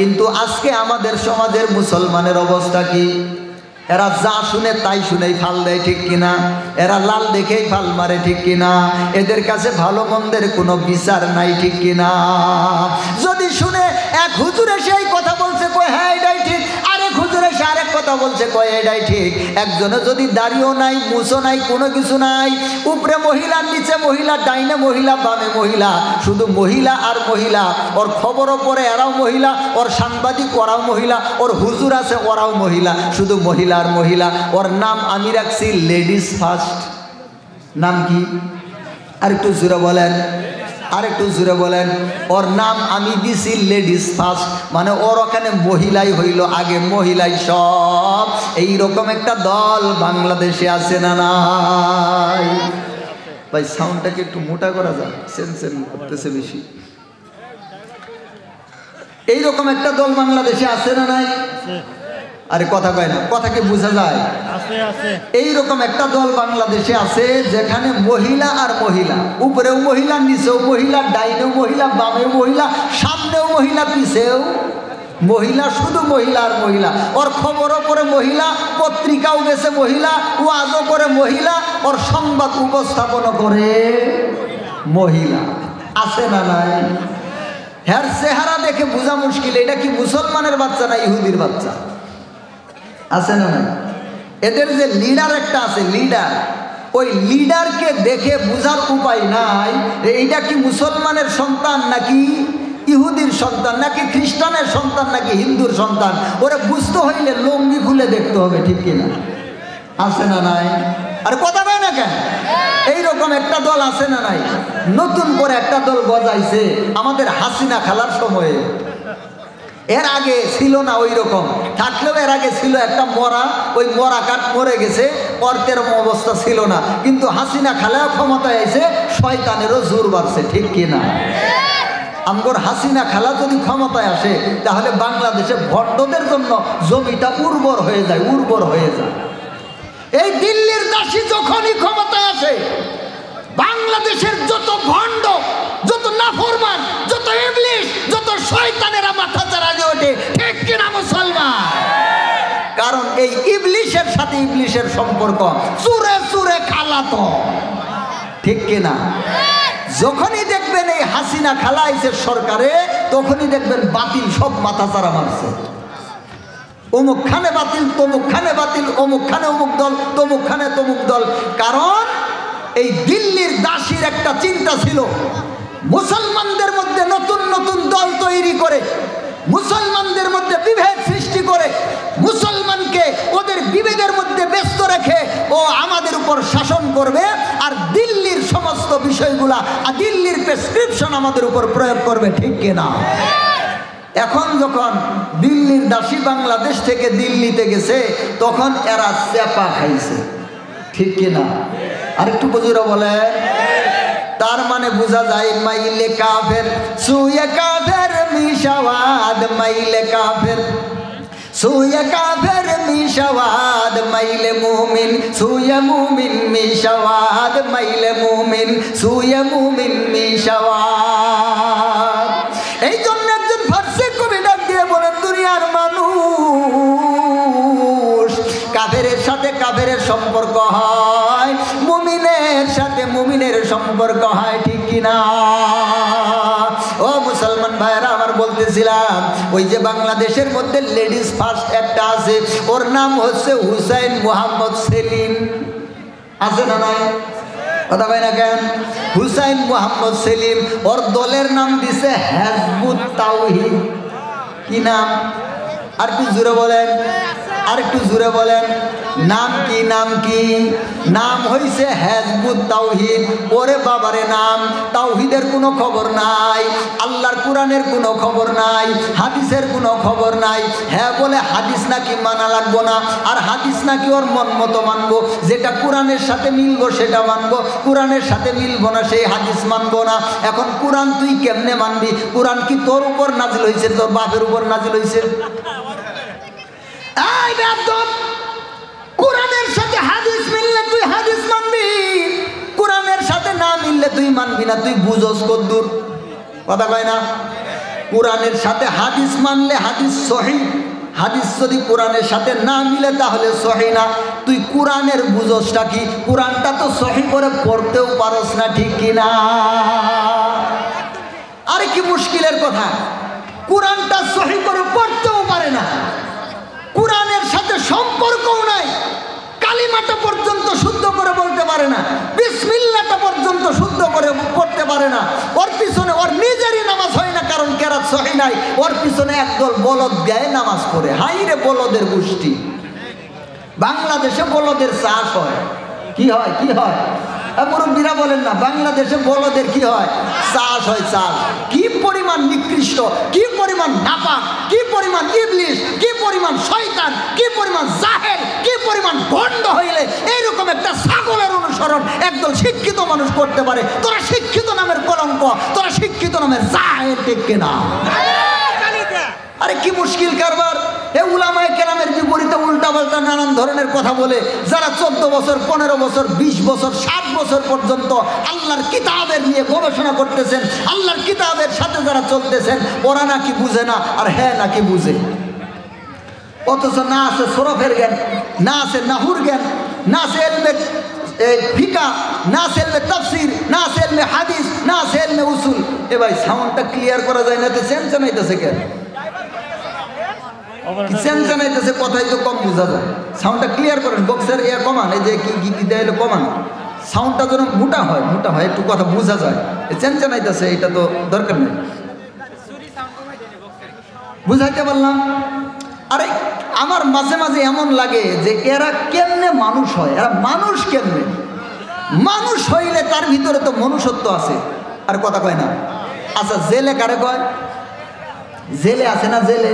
কিন্তু আজকে আমাদের সমাজের মুসলমানের অবস্থা কি? এরা যা শুনে তাই শুনেই ফাল দেয়, ঠিক কিনা? এরা লাল দেখেই ফাল মারে, ঠিক কিনা? এদের কাছে ভালো মন্দের কোনো বিচার নাই, ঠিক কিনা? যদি শুনে এক হুজুরে সেই কথা বলছে, কয় হ্যাঁ এটাই ঠিক, আরেক হুজুরে সে আরেক কথা বলছে, কয় এটাই ঠিক। একজনে যদি দাড়িও নাই, মুছও নাই, কোনো কিছু নাই, উপরে মহিলা, নিচে মহিলা, ডাইনে মহিলা, বামে মহিলা, শুধু মহিলা আর মহিলা, ওর খবরও পড়ে এরাও মহিলা, ওর সাংবাদিক ওরাও মহিলা, ওর হুজুর আছে ওরাও মহিলা, শুধু মহিলা আর মহিলা। ওর নাম আমি রাখছি লেডিস ফার্স্ট। নাম কি? আরেকটু জোরে বলেন, আরেকটু জোরে বলেন। ওর নাম আমি দিছি লেডিস ফার্স্ট, মানে ওর ওখানে মহিলাই হইল আগে, মহিলাই সব। এইরকম একটা দল বাংলাদেশে আছে না নাই? ভাই সাউন্ডটাকে একটু মোটা করা যায়, সেন্সের করতেছে বেশি। এইরকম একটা দল বাংলাদেশে আছে না নাই? আরে কথা কয় না, কথা কি বোঝা যায়? এইরকম একটা দল বাংলাদেশে আছে যেখানে মহিলা আর মহিলা, উপরেও মহিলা, নিচেও মহিলা, ডাইনেও মহিলা, বামেও মহিলা, সামনেও মহিলা, পিছেও মহিলা, শুধু মহিলা আর মহিলা। ওর খবরও করে মহিলা, পত্রিকাও বেছে মহিলা, ওয়াজও করে মহিলা, ওর সংবাদ উপস্থাপনও করে মহিলা। আছে না নাই? হ্যার চেহারা দেখে বোঝা মুশকিল এটা কি মুসলমানের বাচ্চা না ইহুদির বাচ্চা। আছে না নাই? এদের যে লিডার একটা আছে, লিডার, ওই লিডারকে দেখে বোঝার উপায় নাই এইটা কি মুসলমানের সন্তান নাকি ইহুদির সন্তান, নাকি খ্রিস্টানের সন্তান, নাকি হিন্দুর সন্তান। ওরা বুঝতে হইলে লুঙ্গি খুলে দেখতে হবে, ঠিক কিনা? আছে না নাই? আর কথা বলে না কেন? এইরকম একটা দল আছে না নাই? নতুন করে একটা দল গজাইছে আমাদের হাসিনা খালার সময়ে। এর আগে ছিল না ওই রকম, থাকলেও এর আগে ছিল একটা মরা, ওই মরা কাঠ মরে গেছে, অর্থের অবস্থা ছিল না। কিন্তু হাসিনা খালাও ক্ষমতায় এসে শয়তানেরও জোর বাড়ছে, ঠিক কিনা? আমগর হাসিনা খালা যদি ক্ষমতায় আসে তাহলে বাংলাদেশে ভণ্ডদের জন্য জমিটা উর্বর হয়ে যায়, উর্বর হয়ে যায়। এই দিল্লির দাসী যখনই ক্ষমতায় আসে, বাংলাদেশের যত ভণ্ড, যত নাফরমান, যত ইবলিশ, যত শয়তানেরা মাথা চারা দিয়ে ওঠে, ঠিক কিনা মুসলমান? কারণ এই ইবলিশের সাথে ইবলিশের সম্পর্ক চুরে চুরে খালাতো, ঠিক কিনা? যখনই দেখবেন এই হাসিনা খালা আইছে সরকারে, তখনই দেখবেন বাতিল সব মাথা চারা মারছে। অমুক খানে বাতিল, তমুক খানে বাতিল, অমুক খানে অমুক দল, তমুক খানে তমুক দল। কারণ এই দিল্লির দাসীর একটা চিন্তা ছিল, মুসলমানদের মধ্যে নতুন নতুন দল তৈরি করে, মুসলমানদের মধ্যে বিভেদ সৃষ্টি করে, মুসলমানকে ওদের বিভেদের মধ্যে ব্যস্ত রেখে ও আমাদের উপর শাসন করবে, আর দিল্লির সমস্ত বিষয়গুলা আর দিল্লির প্রেসক্রিপশন আমাদের উপর প্রয়োগ করবে, ঠিক কিনা? এখন যখন দিল্লির দাসী বাংলাদেশ থেকে দিল্লিতে গেছে, তখন এরা চেপা খাইছে, ঠিক কিনা? আরেকটু বুঝুরা বলে। তার মানে বোঝা যায় মাইলে কাফের সুয়ে কাফের মিশাওয়াদ, মাইলে কাফের সুয়ে কাফের মিশাওয়াদ, মাইলে মুমিন সুয়ে মুমিন মিশাওয়াদ, মাইলে মুমিন সুয়ে মুমিন মিশাওয়াদ। এই জন্য একজন ফার্সি কবি ডাক দিয়ে বলেন, দুনিয়ার মানুষ কাফেরের সাথে কাফেরের সম্পর্ক হয়, মুমিনের সাথে মুমিনের সম্পর্ক হয়, ঠিক কিনা? ও মুসলমান ভাইরা আমার, বলতেছিলাম ওই যে বাংলাদেশের মধ্যে লেডিস ফার্স্ট একটা আছে, ওর নাম হচ্ছে হুসাইন মোহাম্মদ সেলিম। আছে না নাই? কথা কয় না কেন? হুসাইন মোহাম্মদ সেলিম। ওর দলের নাম দিছে হিজবুত তাওহীদ। কি নাম? আর একটু জোরে বলেন, আর একটু জোরে বলেন। নাম কি? নাম কি? নাম হইছে হিজবুত তাওহীদ। ওরে বাবারে, নাম তাওহীদের কোনো খবর নাই, আল্লাহর কোরআনের কোনো খবর নাই, হাদিসের কোনো খবর নাই। হ্যাঁ বলে হাদিস নাকি মানা লাগবো না, আর হাদিস নাকি ওর মন মতো মানবো, যেটা কোরআনের সাথে মিলবো সেটা মানবো, কোরআনের সাথে মিলবো না সেই হাদিস মানবো না। এখন কোরআন তুই কেমনে মানবি? কোরআন কি তোর উপর নাজিল হয়েছে, তোর বাপের উপর নাজিল হয়েছে? এই বেয়াদব, কোরআনের সাথে হাদিস মিললে তুই হাদিস মানবি, কোরআনের সাথে না মিললে তুই মানবি না। তুই বুঝোস কদ্দুর? কথা কয় না? কোরআনের সাথে হাদিস মানলে হাদিস সহিহ, হাদিস যদি কোরআনের সাথে না মিলে তাহলে সহিহ না। তুই কোরআনের বুঝোসটা কি? কোরআনটা তো সহিহ করে পড়তেও পারস না, ঠিক কিনা? আরে কি মুশকিলের কথা, কোরআনটা সহিহ করে পড়তেও পারে না, কোরআনের সাথে সম্পর্কও নাই, কালিমাটা পর্যন্ত শুদ্ধ করে বলতে পারে না, বিসমিল্লাহটা পর্যন্ত শুদ্ধ করে পড়তে পারে না। ওর পিছনে ওর নিজেরই নামাজ হয় না, কারণ কেরাত সহিহ নাই। ওর পিছনে একদল বলদ গায়ে নামাজ পড়ে। হাই রে বলদের গোষ্ঠী! বাংলাদেশে বলদের চাষ হয়। কি হয়? কি হয়? মুরব্বীরা বলেন না, বাংলাদেশে বলদের কি হয়? চাষ হয়, চাষ। কি পরিমাণ নিকৃষ্ট, কি পরিমাণ নাপাক, কি পরিমাণ ইবলিশ, কি পরিমাণ শয়তান, কি পরিমাণ জাহেল, কি পরিমাণ ভণ্ড হইলে এইরকম একটা ছাগলের অনুসরণ একদল শিক্ষিত মানুষ করতে পারে? তোরা শিক্ষিত নামের কলঙ্ক, তোরা শিক্ষিত নামের জাহেল, ঠিক কিনা? আরে কি মুশকিল কারবার! এ উলামায়ে কেরামের বিপরীতে উল্টাপাল্টা নানান ধরনের কথা বলে, যারা 14 বছর, 15 বছর, 20 বছর, 60 বছর পর্যন্ত আল্লাহর কিতাবের নিয়ে গবেষণা করতেছেন, আল্লাহর কিতাবের সাথে যারা চলতেছেন, ওরা নাকি বুঝে না, আর হ্যাঁ নাকি বুঝে। অথচ না আছে সরফের জ্ঞান, না আছে নাহুর জ্ঞান, না আছে ইলমে ফিকা, না আছে ইলমে তাফসীর, না আছে ইলমে হাদিস, না আছে ইলমে উসুল। এ ভাই সাউন্ডটা ক্লিয়ার করা যায় না, তো চেনচানাইতেছে কেন? চেনচানাইতেছে, কথাই তো কম বোঝা যায়। সাউন্ডটা ক্লিয়ার করেন, বক্সের ইয়ে কমান, এই যে কি দেয় কমান, সাউন্ডটা যেন মোটা হয়, মোটা হয়, একটু কথা বোঝা যায়। চেনচানাইতেছে, এটা তো দরকার নেই। বুঝাইতে পারলাম? আরে আমার মাঝে মাঝে এমন লাগে যে এরা কেমনে মানুষ হয়, এরা মানুষ কেমনে? মানুষ হইলে তার ভিতরে তো মনুষ্যত্ব আছে। আর কথা কয় না। আচ্ছা, জেলে কারে কয়? জেলে আছে না, জেলে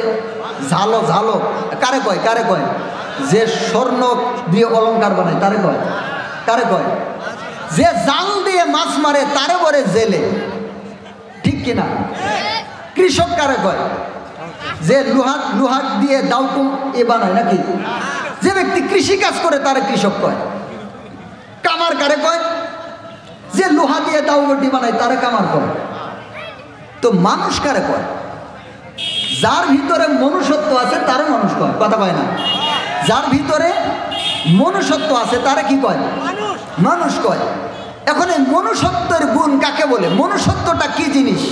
ঝালো, ঝালো কারে কয়? কারে কয়? যে স্বর্ণ দিয়ে অলংকার বানায় তারে কয়? কারে কয়? যে জাল দিয়ে মাছ মারে তারে বলে জেলে, ঠিক কিনা? কৃষক কারে কয়? যে লোহাক দিয়ে দাউকুম এ বানায় নাকি? যে ব্যক্তি কৃষি কাজ করে তারে কৃষক কয়। কামার কারে কয়? যে লোহা দিয়ে দাউবটি বানায় তারে কামার কয়। তো মানুষ কারে কয়? যার ভিতরে মনুষ্যত্ব আছে তারে মানুষ কয়। কথা কয় না? যার ভিতরে মনুষ্যত্ব আছে তারে কি কয়? মানুষ কয়। এখন এই মনুষ্যত্বের গুণ কাকে বলে? মনুষ্যত্বটা কি জিনিস?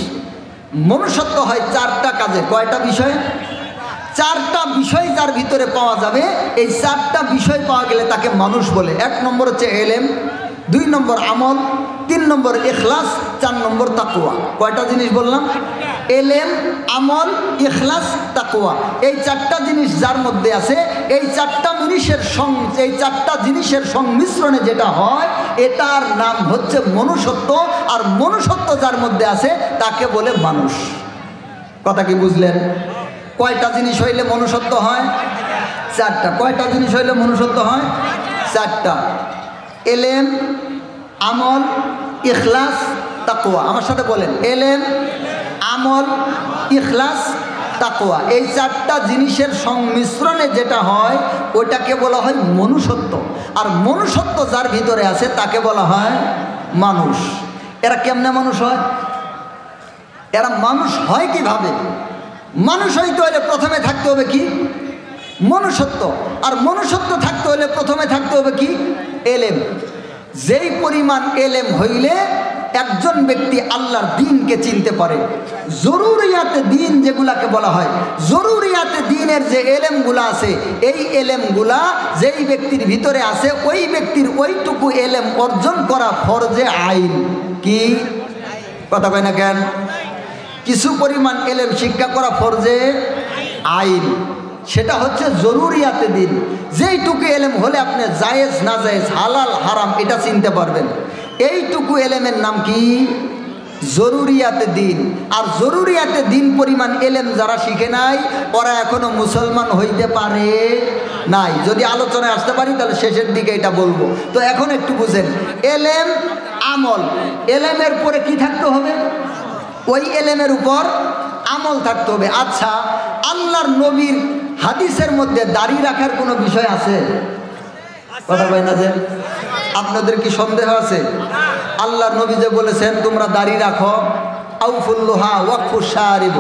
মনুষ্যত্ব হয় 4টা কাজে। কয়টা বিষয়? 4টা বিষয় যার ভিতরে পাওয়া যাবে, এই 4টা বিষয় পাওয়া গেলে তাকে মানুষ বলে। 1 নম্বর হচ্ছে এলেম, 2 নম্বর আমল, 3 নম্বর ইখলাস, 4 নম্বর তাকওয়া। কয়টা জিনিস বললাম? এলেম, আমল, ইখলাস, তাকওয়া। এই 4টা জিনিস যার মধ্যে আছে, এই 4টা জিনিসের সংমিশ্রণে যেটা হয় এটার নাম হচ্ছে মনুষ্যত্ব। আর মনুষ্যত্ব যার মধ্যে আছে তাকে বলে মানুষ। কথা কি বুঝলেন? কয়টা জিনিস হইলে মনুষ্যত্ব হয়? 4টা। কয়টা জিনিস হইলে মনুষ্যত্ব হয়? 4টা। এলেম, আমল, ইখলাস, তাকওয়া। আমার সাথে বলেন, এলেম, আমল, ইখলাস, তাকওয়া। এই 4টা জিনিসের সংমিশ্রণে যেটা হয় ওটাকে বলা হয় মনুষ্যত্ব। আর মনুষ্যত্ব যার ভিতরে আছে তাকে বলা হয় মানুষ। এরা কেমনে মানুষ হয়? এরা মানুষ হয় কিভাবে? মানুষ হইতে হলে প্রথমে থাকতে হবে কি? মনুষ্যত্ব। আর মনুষ্যত্ব থাকতে হলে প্রথমে থাকতে হবে কি? এলেম। যেই পরিমাণ এলেম হইলে একজন ব্যক্তি আল্লাহর দ্বীনকে চিনতে পারে। জরুরিয়াতে দ্বীন যেগুলাকে বলা হয়, জরুরিয়াতে দ্বীনের যে এলেমগুলা আছে, এই এলেমগুলা যেই ব্যক্তির ভিতরে আছে ওই ব্যক্তির ওইটুকু এলেম অর্জন করা ফরজে আইন। কি কথা কয় না কেন? কিছু পরিমাণ এলেম শিক্ষা করা ফরজে আইন, সেটা হচ্ছে জরুরিয়াতে দ্বীন। যেইটুকু এলেম হলে আপনি জায়েজ না জায়েজ, হালাল হারাম এটা চিনতে পারবেন। এইটুকু এলেমের নাম কি? জরুরিয়াতে দ্বীন। আর জরুরিয়াতে দ্বীন পরিমাণ এলেম যারা শিখে নাই ওরা এখনো মুসলমান হইতে পারে নাই। যদি আলোচনায় আসতে পারি তাহলে শেষের দিকে এটা বলবো। তো এখন একটু বুঝেন, এলেম, আমল। এলেমের পরে কি থাকতে হবে? ওই এলেমের উপর আমল থাকতে হবে। আচ্ছা, আল্লাহর নবীর হাদিসের মধ্যে দাড়ি রাখার কোনো বিষয় আছে? কথা বলেন না যে? আপনাদের কি সন্দেহ আছে? আল্লাহর নবী যে বলেছেন তোমরা দাড়ি রাখো, আউফুল্লুহা ওয়াকফুশ শারিব,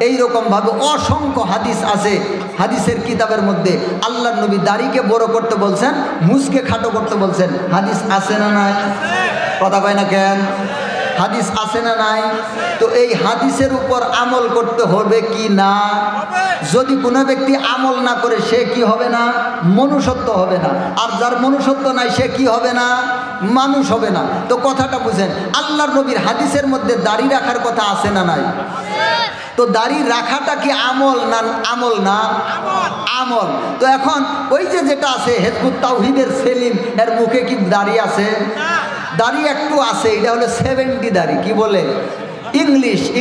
এইরকমভাবে অসংখ্য হাদিস আছে। হাদিসের কিতাবের মধ্যে আল্লাহর নবী দাড়িকে বড় করতে বলছেন, মুছকে খাটো করতে বলছেন। হাদিস আছে না নাই? কথা কয় না কেন? হাদিস আছে না নাই? তো এই হাদিসের উপর আমল করতে হবে কি না? যদি কোনো ব্যক্তি আমল না করে সে কি হবে না? মনুষ্যত্ব হবে না। আর যার মনুষ্যত্ব নাই সে কি হবে না? মানুষ হবে না। তো কথাটা বুঝেন, আল্লাহর নবীর হাদিসের মধ্যে দাড়ি রাখার কথা আছে না নাই? তো দাড়ি রাখাটা কি আমল না? আমল না? আমল। তো এখন ওই যে যেটা আছে হেজবুত তাওহীদের সেলিম, এর মুখে কি দাড়ি আছে? দাড়ি একটু আছে, এটা হলো 70 দাড়ি। কি বলে?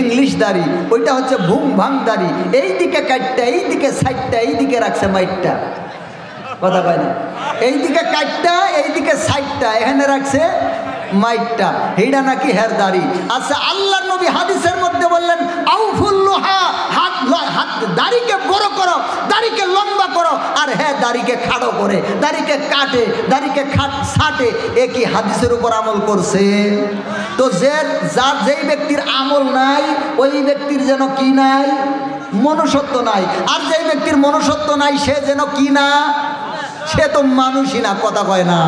ইংলিশ দাড়ি। ওইটা হচ্ছে ভুং ভাং দাড়ি। এইদিকে কাটটা, এইদিকে সাইডটা, এইদিকে রাখছে মাইটটা। কথা কয় না? এইদিকে কাটটা, এইদিকে সাইডটা, এখানে রাখছে মাইটটা। এইটা নাকি হের দাড়ি। আচ্ছা, আল্লাহর নবী হাদিসের মধ্যে বললেন আউফুল্লুহা, দাড়িকে বড় করো, দাড়িকে লম্বা করো। আর হ্যাঁ, দাড়িকে খাড়ো করে, দাড়িকে কাটে, দাড়িকে ছাটে। এ কি হাদিসের উপর আমল করছে? তো যেই ব্যক্তির আমল নাই ওই ব্যক্তির যেন কি নাই? মনুষ্যত্ব নাই। আর যেই ব্যক্তির মনুষ্যত্ব নাই সে যেন কি না? সে তো মানুষই না। কথা কয় না?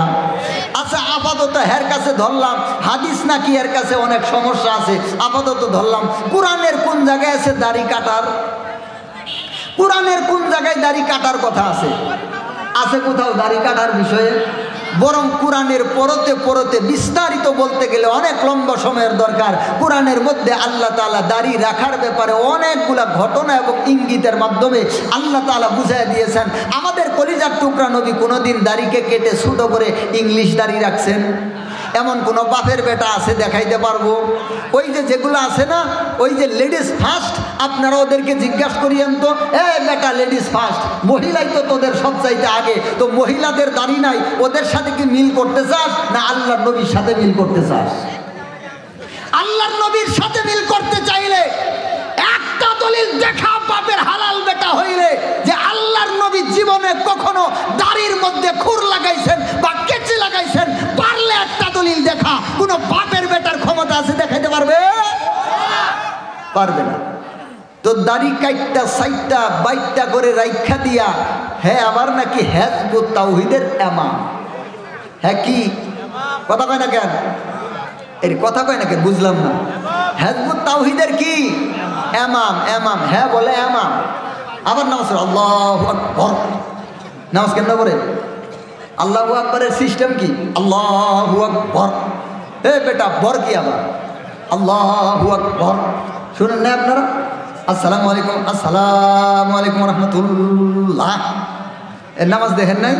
আচ্ছা, আপাতত হের কাছে ধরলাম হাদিস নাকি এর কাছে অনেক সমস্যা আছে। আপাতত ধরলাম কোরআনের কোন জায়গায় আছে দাড়ি কাটার? কোরআনের কোন জায়গায় দাড়ি কাটার কথা আছে? আছে কোথাও দাড়ি কাটার বিষয়ে? বরং কোরআনের পরতে পরতে বিস্তারিত বলতে গেলে অনেক লম্বা সময়ের দরকার। কোরআনের মধ্যে আল্লাহ তাআলা দাড়ি রাখার ব্যাপারে অনেকগুলা ঘটনা এবং ইঙ্গিতের মাধ্যমে আল্লাহ তাআলা বুঝাই দিয়েছেন। আমাদের কলিজার টুকরা নবী কোনোদিন দাড়িকে কেটে ছোট করে ইংলিশ দাড়ি রাখছেন? এমন কোনো বাপের বেটা আছে? দেখাইতে পারবো? ওই যে যেগুলো আছে না, ওই যে লেডিস ফার্স্ট, আপনারা ওদেরকে জিজ্ঞাসা করিয়েন তো, বেটা লেডিস ফার্স্ট, মহিলাই তো তোদের সব চাইতে আগে। তো মহিলাদের দাড়ি নাই, ওদের সাথে কি মিল করতে চাস না আল্লাহর নবীর সাথে মিল করতে চাস? আল্লাহর নবীর সাথে মিল করতে চাইলে একটা দলিল দেখা, বাপের হালাল বেটা হইলে, যে আল্লাহর নবী জীবনে কখনো দাড়ির মধ্যে খুর লাগাইছেন বা কেচি লাগাইছেন, পারলে একটা দলিল দেখা। কোন বাপের বেটার ক্ষমতা আছে দেখাইতে পারবে? পারবে না। তো দাড়ি কাইটটা সাইটটা বাইটটা করে রাইখা দিয়া হ্যাঁ আবার নাকি হেজবুত তাওহীদের ইমাম। হ্যাঁ কি? কথা কয় না কেন? এর কথা কয় না কেন? বুঝলাম না। হেজবুত তাওহীদের কি ইমাম? ইমাম, হ্যাঁ বলে ইমাম। আবার নামাজ আল্লাহু আকবার, নামাজ কেন করে? আল্লাহু আকবারের সিস্টেম কি? আল্লাহু আকবার। এ বেটা বর কি আবার? আল্লাহু আকবার। শুনেন না আপনারা? আসসালামু আলাইকুম, আসসালামু আলাইকুম রহমতুল্লাহ। এর নামাজ দেখেন নাই?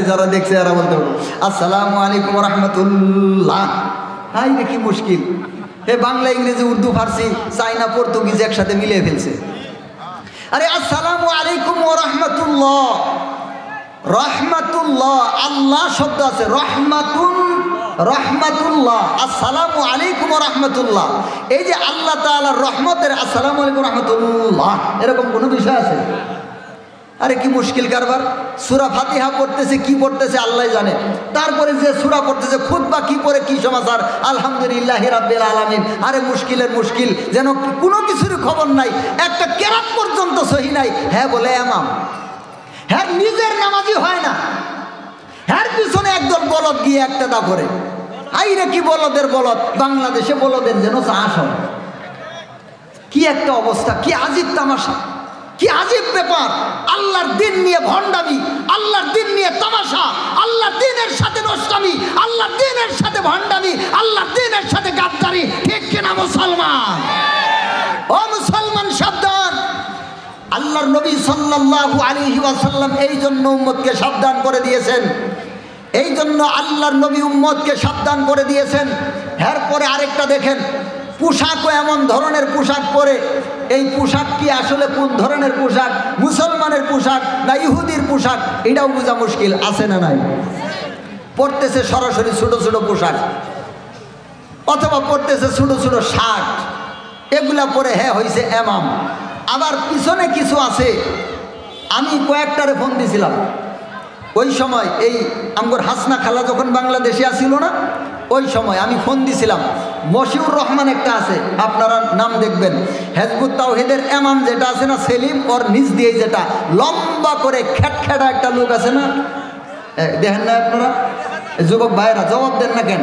যারা দেখছে এরা বলতে পারবো আসসালামু আলাইকুম রহমতুল্লাহ। হাই রে কি মুশকিল! এ বাংলা, ইংরেজি, উর্দু, ফার্সি, চাইনা, পর্তুগিজ একসাথে মিলিয়ে ফেলছে। আরে আসসালামু আলাইকুম ওয়া রাহমাতুল্লাহ, রহমাতুল্লাহ, আল্লাহ শব্দ আছে, রহমাতুন, রহমাতুল্লাহ, আসসালামু আলাইকুম ওয়া রাহমাতুল্লাহ। এই যে আল্লাহ তাআলার রহমতের আসসালামু আলাইকুম রাহমাতুল্লাহ, এরকম কোনো বিষয় আছে? আরে কি মুশকিল কারবার! সূরা ফাতিহা পড়তেছে, কি পড়তেছে আল্লাহ জানে। তারপরে যে সূরা পড়তেছে খুতবা কি পড়ে, কি সমাচার, আলহামদুলিল্লাহি রাব্বিল আলামিন। আরে মুশকিলের মুশকিল, যেন কোনো কিছুর খবর নাই, একটা কেরাত পর্যন্ত সহি নাই। হ্যাঁ বলে ইমাম, হ্যাঁ নিজের নামাজি হয় না, হ্যাঁ পিছনে একদল বলদ গিয়ে একটা দা করে। আইরে কি বলদের বলদ! বাংলাদেশে বলদের যেন চাষ হয়। কি একটা অবস্থা, কি আজীব তামাশা, কি আজীব ব্যাপার! আল্লাহর দিন নিয়ে ভণ্ডামি, আল্লাহর দিন নিয়ে তামাশা, আল্লাহর দিনের সাথে নষ্টামি, আল্লাহর দিনের সাথে ভণ্ডামি, আল্লাহর দিনের সাথে গাদ্দারি। ঠিক কিনা মুসলমান? ও মুসলমান সাবধান! আল্লাহর নবী সাল্লাল্লাহু আলাইহি ওয়াসাল্লাম এই জন্য উম্মতকে সাবধান করে দিয়েছেন, এই জন্য আল্লাহর নবী উম্মতকে সাবধান করে দিয়েছেন। এরপরে আরেকটা দেখেন, পোশাকও এমন ধরনের পোশাক পরে, এই পোশাক কি আসলে কোন ধরনের পোশাক? মুসলমানের পোশাক না ইহুদির পোশাক? এটাও বোঝা মুশকিল। আছে না নাই? পড়তেছে সরাসরি ছোট ছোট পোশাক, অথবা পড়তেছে ছোট ছোট শার্ট, এগুলা পরে হ্যাঁ হয়েছে ইমাম। আবার পিছনে কিছু আছে, আমি কয়েকটারে ফোন দিছিলাম ওই সময়, এই আমগর হাসনা খালা যখন বাংলাদেশে আসিল না, ওই সময় আমি ফোন দিছিলাম, মশিউর রহমান একটা আছে, আপনারা নাম দেখবেন, হেজবুত তাওহীদের ইমাম যেটা আছে না সেলিম, ওর নিচ দিয়ে যেটা লম্বা করে খ্যাটখ্যাটা একটা লোক আছে না, দেখেন না আপনারা? যুবক ভাইরা জবাব দেন না কেন?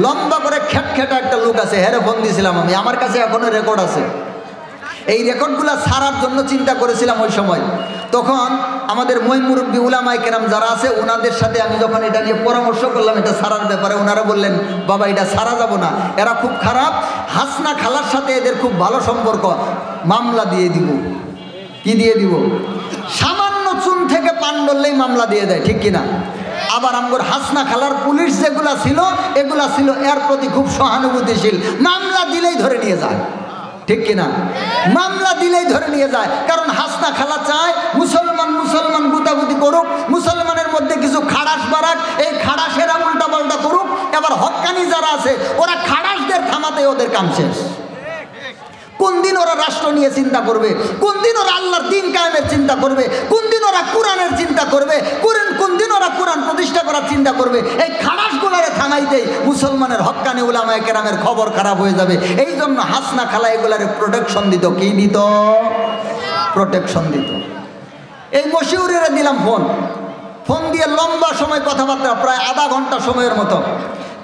লম্বা করে খ্যাটখ্যাটা একটা লোক আছে, হেরে ফোন দিয়েছিলাম আমি, আমার কাছে এখনো রেকর্ড আছে। এই রেকর্ডগুলো ছাড়ার জন্য চিন্তা করেছিলাম ওই সময়। তখন আমাদের মুরব্বী উলামায়ে কেরাম যারা আছে ওনাদের সাথে আমি যখন এটা নিয়ে পরামর্শ করলাম এটা ছাড়ার ব্যাপারে, ওনারা বললেন বাবা এটা ছাড়া যাব না, এরা খুব খারাপ, হাসনা খালার সাথে এদের খুব ভালো সম্পর্ক, মামলা দিয়ে দিব। কি দিয়ে দিব? সামান্য চুন থেকে পান ডললেই মামলা দিয়ে দেয়, ঠিক কিনা? আবার আমগর হাসনা খালার পুলিশ যেগুলা ছিল এগুলা ছিল এর প্রতি খুব সহানুভূতিশীল, মামলা দিলেই ধরে নিয়ে যায়, ঠিক কিনা? মামলা দিলেই ধরে নিয়ে যায়, কারণ হাসনা খালা চায় মুসলমান গুতাগুতি করুক, মুসলমানের মধ্যে কিছু খাড়াস বাড়াক, এই খাড়াসেরা উল্টা পাল্টা করুক, এবার হক্কানি যারা আছে ওরা খাড়াসদের থামাতে ওদের কাম শেষ। কোন দিন ওরা রাষ্ট্র নিয়ে চিন্তা করবে, কোন দিন ওরা আল্লাহর দ্বীন কায়েমের চিন্তা করবে, কোন দিন ওরা কোরআনের চিন্তা করবে, কোন দিন ওরা কোরআন প্রতিষ্ঠা করার চিন্তা করবে, এই খাড়াসগুলারে থামাইতেই মুসলমানের হক্কানি উলামায়ে কেরামের খবর খারাপ হয়ে যাবে। এই জন্য হাসনা খালা এগুলারে প্রোটেকশন দিত। কি দিত? প্রোটেকশন দিত। এই মশিউরের দিলাম ফোন দিয়ে লম্বা সময় কথাবার্তা, প্রায় আধা ঘন্টা সময়ের মতো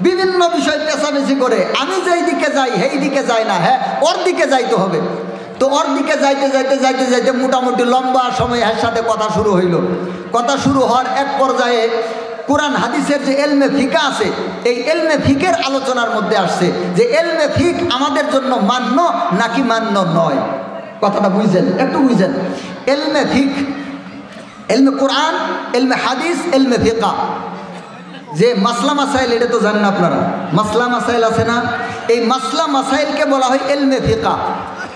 বিভিন্ন বিষয় পেছামেছি করে, আমি যেই দিকে যাই সেই দিকে যাই না, হ্যাঁ ওর দিকে যাইতে হবে। তো ওর দিকে যাইতে মোটামুটি লম্বা সময় এর সাথে কথা শুরু হইল। কথা শুরু হওয়ার এক পর্যায়ে কোরআন হাদিসের যে এলমে ফিকা আছে, এই এলমে ফিকের আলোচনার মধ্যে আসছে যে এলমে ফিক আমাদের জন্য মান্য নাকি মান্য নয়। কথাটা বুঝছেন? একটু বুঝছেন? এলমে ফিক, এলমে কোরআন, এলমে হাদিস, এলমে ফিকা, যে মাসলা মাসাইল, এটা তো জানেন আপনারা, মাসলা মাসাইল আছে না? এই মাসলা মাসাইলকে বলা হয় এলমে ফিকা।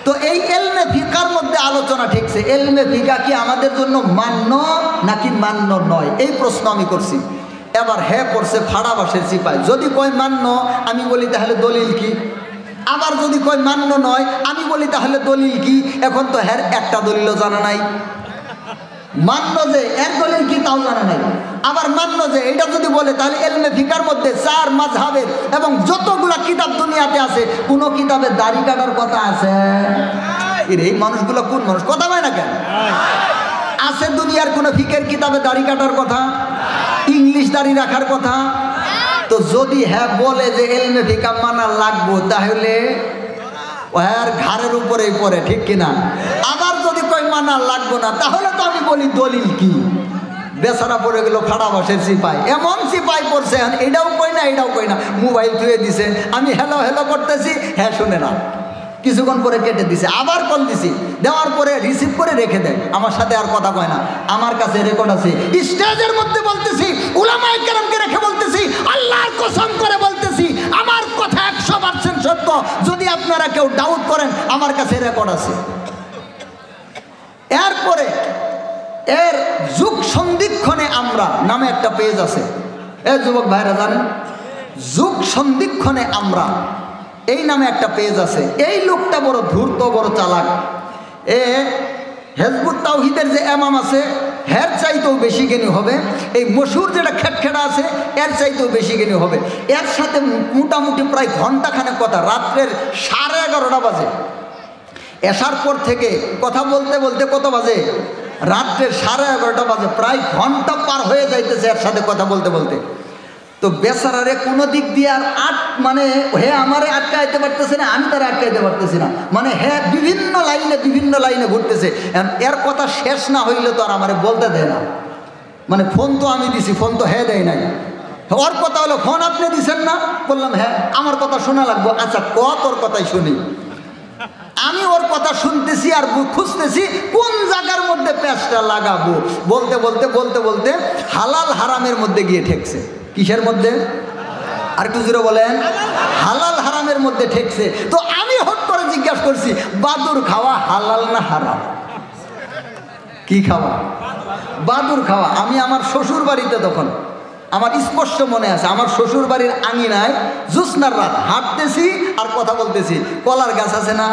তো এই এলমে ফিকার মধ্যে আলোচনা ঠিকছে, এলমে ফিকা কি আমাদের জন্য মান্য নাকি মান্য নয়, এই প্রশ্ন আমি করছি। এবার হ্যাঁ করছে ফাড়া বাসের সিপাই, যদি কয় মান্য আমি বলি তাহলে দলিল কি, আবার যদি কয় মান্য নয় আমি বলি তাহলে দলিল কি। এখন তো হ্যাঁ একটা দলিলও জানা নাই, মান্য যে এর দলিল কি তাও জানা নাই, আবার মান্য যে এটা যদি বলে তাহলে এলমে ফিকার মধ্যে চার মাযহাবের এবং যতগুলা কিতাব দুনিয়াতে আছে কোন কিতাবে দাড়ি কাটার কথা আছে? এই মানুষগুলো কোন মানুষ? কথা হয় না কেন? আছে দুনিয়ার কোন ফিকের কিতাবে দাড়ি কাটার কথা, ইংলিশ দাড়ি রাখার কথা? তো যদি হ্যাঁ বলে যে এলমে ফিকা মানা লাগবো তাহলে ওর ঘাড়ের উপরেই পড়ে, ঠিক কিনা? আবার যদি কই মানা লাগবো না তাহলে তো আমি বলি দলিল কি। বেচারা পড়ে গেল ফাড়া বাসের সিপাই, এমন সিপাই পড়ছে এটাও কই না এটাও কই না, মোবাইল ধুয়ে দিছে, আমি হ্যালো হ্যালো করতেছি, হ্যাঁ শুনে না, কিছুক্ষণ পরে কেটে দিছে, আবার কল দিছি, দেওয়ার পরে রিসিভ করে রেখে দেয়, আমার সাথে আর কথা কয় না। আমার কাছে রেকর্ড আছে, স্টেজের মধ্যে বলতেছি, উলামায়ে কেরামকে রেখে বলতেছি, আল্লাহর কসম করে বলতেছি আমার কথা 100% সত্য, যদি আপনারা কেউ ডাউট করেন আমার কাছে রেকর্ড আছে। এরপরে এর যুগ সন্ধিক্ষণে আমরা নামে একটা পেজ আছে, এ যুবক ভাইরা জানেন, যুগ সন্ধিক্ষণে আমরা এই নামে একটা পেজ আছে। এই লোকটা বড় ধূর্ত, বড় চালাক। এ হেজবুত তাওহীদের যে ইমাম আছে এর চাইতেও বেশি জ্ঞানী হবে, এই মশহুর যেটা খেটখেটা আছে এর চাইতেও বেশি জ্ঞানী হবে। এর সাথে মোটামুটি প্রায় ঘন্টাখানেক কথা, রাত্রের 11:30 বাজে, এসার পর থেকে কথা বলতে বলতে কত বাজে? রাত্রের 11:30 বাজে, প্রায় ঘন্টা পার হয়ে যাইতেছে এর সাথে কথা বলতে বলতে। তো বেচারারে কোনো দিক দিয়ে আর মানে হ্যাঁ আমারে আটকাইতে পারতেছে না, আমি তারা আটকাইতে পারতেছি না, মানে হ্যাঁ বিভিন্ন লাইনে ঘুরতেছে। এর কথা শেষ না হইলে তো আর আমারে বলতে দেয় না, মানে ফোন তো আমি দিছি, ফোন তো হ্যাঁ দেয় নাই। ওর কথা হলো ফোন আপনি দিছেন না, বললাম হ্যাঁ আমার কথা শোনা লাগবো, আচ্ছা তোর কথাই শুনি। আমি ওর কথা শুনতেছি আর খুঁজতেছি কোন জায়গার মধ্যে প্যাঁচটা লাগাবো, বলতে বলতে হালাল হারামের মধ্যে গিয়ে ঠেকছে। কিসের মধ্যে? আর একটু জোরে বলেন। হালাল হারামের মধ্যে ঠেকছে। তো আমি হট করে জিজ্ঞাসা করছি, বাদুর খাওয়া হালাল না হারাম? কি খাওয়া? বাদুর খাওয়া। আমি আমার শ্বশুর বাড়িতে, তখন আমার স্পষ্ট মনে আছে, আমার শ্বশুর বাড়ির আঙিনায় জ্যোৎস্নার রাত হাঁটতেছি আর কথা বলতেছি, কলার গাছ আছে না,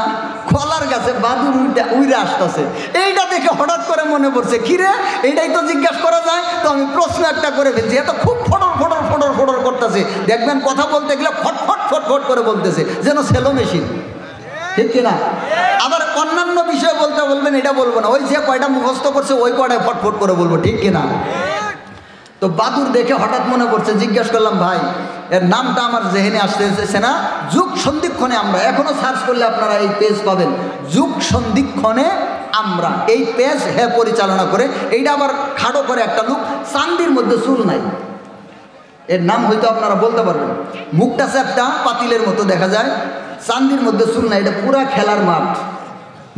কলার গাছে বাদুর উইরে আসতেছে। এইটা দেখে হঠাৎ করে মনে পড়ছে, কিরে এইটাই তো জিজ্ঞাসা করা যায়। তো আমি প্রশ্ন একটা করে ফেলছি, এত খুব ফটর করতেছি, করতেছে, দেখবেন কথা বলতে গেলে ফটফট ফটফট করে বলতেছে, যেন সেলো মেশিন, ঠিক কিনা? আবার অন্যান্য বিষয় বলতে বলবেন, এটা বলবো না, ওই যে কয়টা মুখস্থ করছে ওই কয়টায় ফটফট করে বলবো, ঠিক কিনা? তো বাদুর দেখে হঠাৎ মনে করছে, জিজ্ঞাসা করলাম, ভাই এর নামটা আমার জেহেনে আসতেছে না। যুগ সন্ধিক্ষণে আমরা, এখনো সার্চ করলে আপনারা এই পেজ পাবেন, যুগ সন্ধিক্ষণে আমরা, এই পেজ পরিচালনা করে। এইটা আবার খাড়ো করে একটা লোক, চান্দির মধ্যে চুল নাই, এর নাম হয়তো আপনারা বলতে পারবেন। মুখটা চ্যাপটা পাতিলের মতো দেখা যায়, চান্দির মধ্যে চুল নাই, এটা পুরা খেলার মাঠ,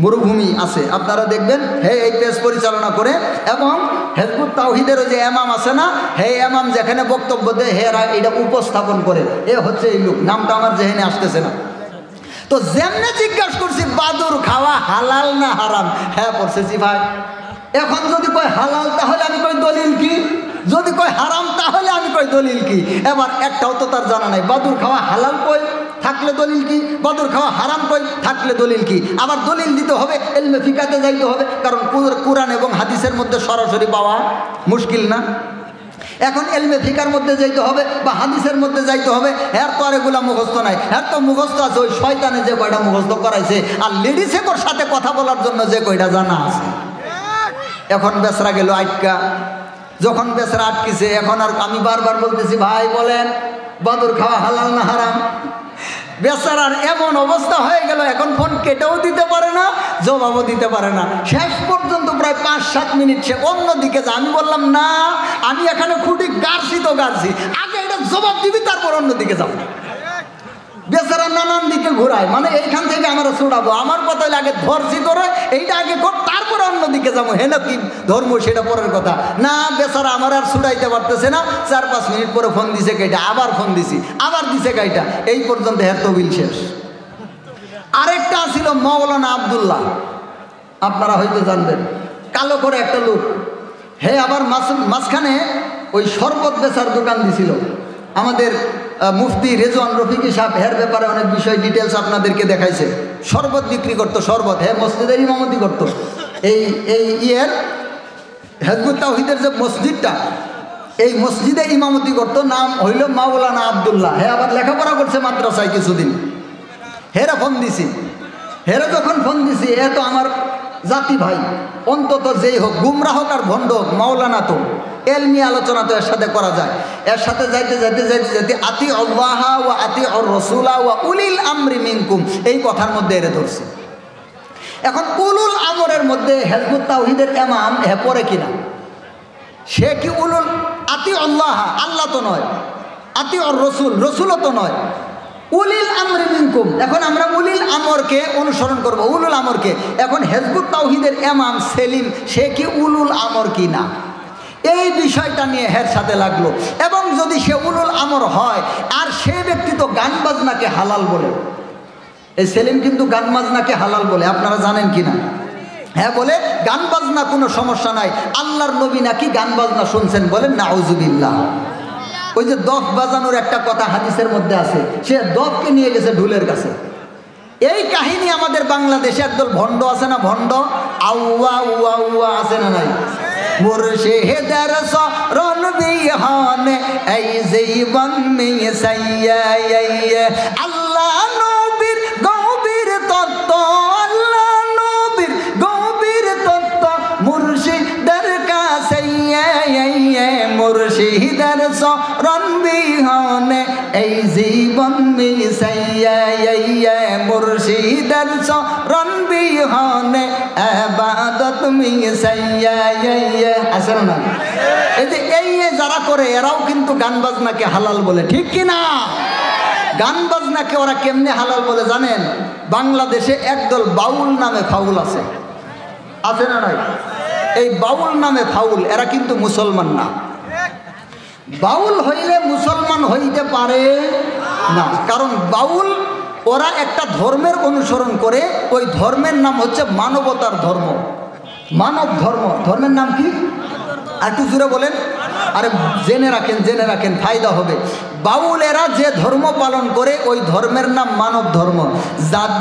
মরুভূমি আছে, আপনারা দেখবেন। এই পেজ পরিচালনা করে, এবং হেজবুত তাওহীদের যে এমাম আছে না, এমাম যেখানে বক্তব্য দেয় হেরা এটা উপস্থাপন করে, হচ্ছে এই লোক, নামটা আমার যেখানে আসতেছে না। তো যেমনে জিজ্ঞাসা করছি বাদুর খাওয়া হালাল না হারাম, পড়ছে জি ভাই। এখন যদি কয় হালাল তাহলে আমি কই দলিল কি, যদি কয় হারাম তাহলে আমি কই দলিল কি। এবার একটাও তো তার জানা নাই, বাদুর খাওয়া হালাল কই, থাকলে দলিল কি, বাদুর খাওয়া হারাম কই, থাকলে দলিল কি। আবার দলিল দিতে হবে, ইলমে ফিকাতে যাইতে হবে, কারণ কোরআন এবং হাদিসের মধ্যে সরাসরি পাওয়া মুশকিল না। এখন ইলমে ফিকার মধ্যে যাইতে হবে বা হাদিসের মধ্যে যাইতে হবে, এর তো আর এগুলা মুখস্থ নাই, এর তো মুখস্থ আছে ওই শয়তানে যে কয়টা মুখস্থ করাইছে, আর লেডিসের সাথে কথা বলার জন্য যে কয়টা জানা আছে। এখন বেসরা গেল আটকা, যখন বেসরা আটকিছে, এখন আর আমি বারবার বলতেছি, ভাই বলেন বাদুর খাওয়া হালাল না হারাম। বেচারার এমন অবস্থা হয়ে গেল, এখন ফোন কেটেও দিতে পারে না, জবাবও দিতে পারে না। শেষ পর্যন্ত প্রায় 5-7 মিনিট সে অন্যদিকে যায়। আমি বললাম, না আমি এখানে খুঁটি গাড়ছি তো গাড়ছি, আগে এটা জবাব দিবি তারপর অন্যদিকে যাবো। বেচারা নানান দিকে ঘুরায়, মানে এইখান থেকে আমরা ছুটাবো, আমার কথা আগে ধরছি ধরে এইটা আগে কর, তারপরে অন্যদিকে যাবো। হেন কি ধর্ম সেটা পরের কথা না। বেচারা আমার আর ছুটাইতে পারতেছে না। 4-5 মিনিট পরে ফোন দিছে গাইটা, আবার ফোন দিছি, আবার দিছে গাইটা, এই পর্যন্ত হের তবিল শেষ। আরেকটা ছিল মাওলানা আব্দুল্লাহ, আপনারা হয়তো জানবেন, কালো করে একটা লোক, আবার মাঝখানে ওই শরবত বেচার দোকান দিছিল। আমাদের মুফতি রেজওয়ান রফিকি সাহেব এর ব্যাপারে অনেক বিষয় ডিটেলস আপনাদেরকে দেখাইছে। শরবত বিক্রি করতো, শরবত মসজিদের ইমামতি করতো। এই হেজবুত তাওহীদের যে মসজিদটা, এই মসজিদে ইমামতি করতো, নাম হইল মাওলানা আব্দুল্লাহ। আবার লেখাপড়া করছে মাদ্রাসায় কিছুদিন। হেরা ফোন দিছি, যখন ফোন দিছি, তো আমার জাতি ভাই, অন্তত যেই হোক, গুমরা হোক আর ভণ্ড হোক, মাওলানা তো এলমি আলোচনা তো এর সাথে করা যায়। এর সাথে যাইতে যাইতে যাইতে যাইতে আতি আল্লাহ ওয়া আতি আর রাসূলা ওয়া উলিল আমরি মিনকুম, এই কথার মধ্যে এরে ধরছে। এখন উলুল আমরের মধ্যে হেজবুত তাওহীদের ইমাম পড়ে কিনা, সে কি উলুল আতি আল্লাহ, আল্লাহ তো নয়, আতি আর রাসূল, রাসূলও তো নয়, উলিল আমরি মিনকুম। এখন আমরা উলিল আমরকে অনুসরণ করব, উলুল আমরকে। এখন হেজবুত তাওহীদের ইমাম সেলিম, সে কি উলুল আমর কি না, এই বিষয়টা নিয়ে হের সাথে লাগলো। এবং যদি সে উলুল আমর হয়, আর সে ব্যক্তি তো গান বাজনাকে হালাল বলে, এই সেলিম কিন্তু গান বাজনাকে হালাল বলে, আপনারা জানেন কিনা? বলে গান বাজনা কোনো সমস্যা নাই, আল্লাহর নবী নাকি গান বাজনা শুনছেন, বলেন নাউজুবিল্লাহ। ওই যে দফ বাজানোর একটা কথা হাদিসের মধ্যে আছে, সে দফকে নিয়ে গেছে ঢুলের কাছে। এই কাহিনী আমাদের বাংলাদেশে একদল ভণ্ড আছে না, ভণ্ড আউয়া উয়া উয়া আছে না নাই? মুর্শিদের শরণ বিহনে এই জীবন মিশাইয়া, আল্লাহ নবীর গভীর তত্ত্ব, আল্লাহ নবীর গভীর তত্ত্ব মুর্শিদের কাছে, মুর্শিদের শরণ বিহনে এই জীবন মিশাইয়া, মুর্শিদের শরণ বিহনে ইবাদত মিশাইয়া, আছে না? এই যে যারা করে, এরাও কিন্তু গান বাজনাকে হালাল বলে, ঠিক কিনা? গান বাজনাকে ওরা কেমনে হালাল বলে জানেন? বাংলাদেশে একদল বাউল নামে ফাউল আছে, আছে না নাই? এই বাউল নামে ফাউল, এরা কিন্তু মুসলমান না। বাউল হইলে মুসলমান হইতে পারে না, কারণ বাউল ওরা একটা ধর্মের অনুসরণ করে, ওই ধর্মের নাম হচ্ছে মানবতার ধর্ম, মানব ধর্ম। ধর্মের নাম কি? আর একটু জোরে বলেন, আরে জেনে রাখেন ফায়দা হবে। বাউলেরা যে ধর্ম পালন করে, ওই ধর্মের নাম মানব ধর্ম। জাত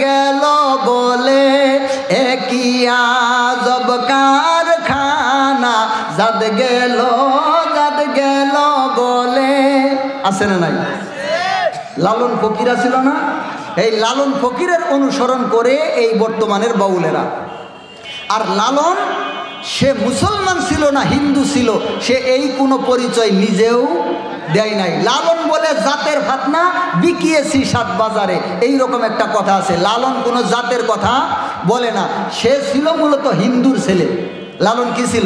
গেল বলে একই আজব কারখানা, জাত গেল আছে না নাই? লালন ফকিরা ছিল না? এই লালন ফকিরের অনুসরণ করে এই বর্তমানের বাউলেরা। আর লালন সে মুসলমান ছিল না হিন্দু ছিল, সে এই কোনো পরিচয় নিজেও দেয় নাই। লালন বলে জাতের ভাত না, বিকিয়েছি 7 বাজারে, এইরকম একটা কথা আছে। লালন কোনো জাতের কথা বলে না, সে ছিল মূলত হিন্দুর ছেলে। লালন কি ছিল?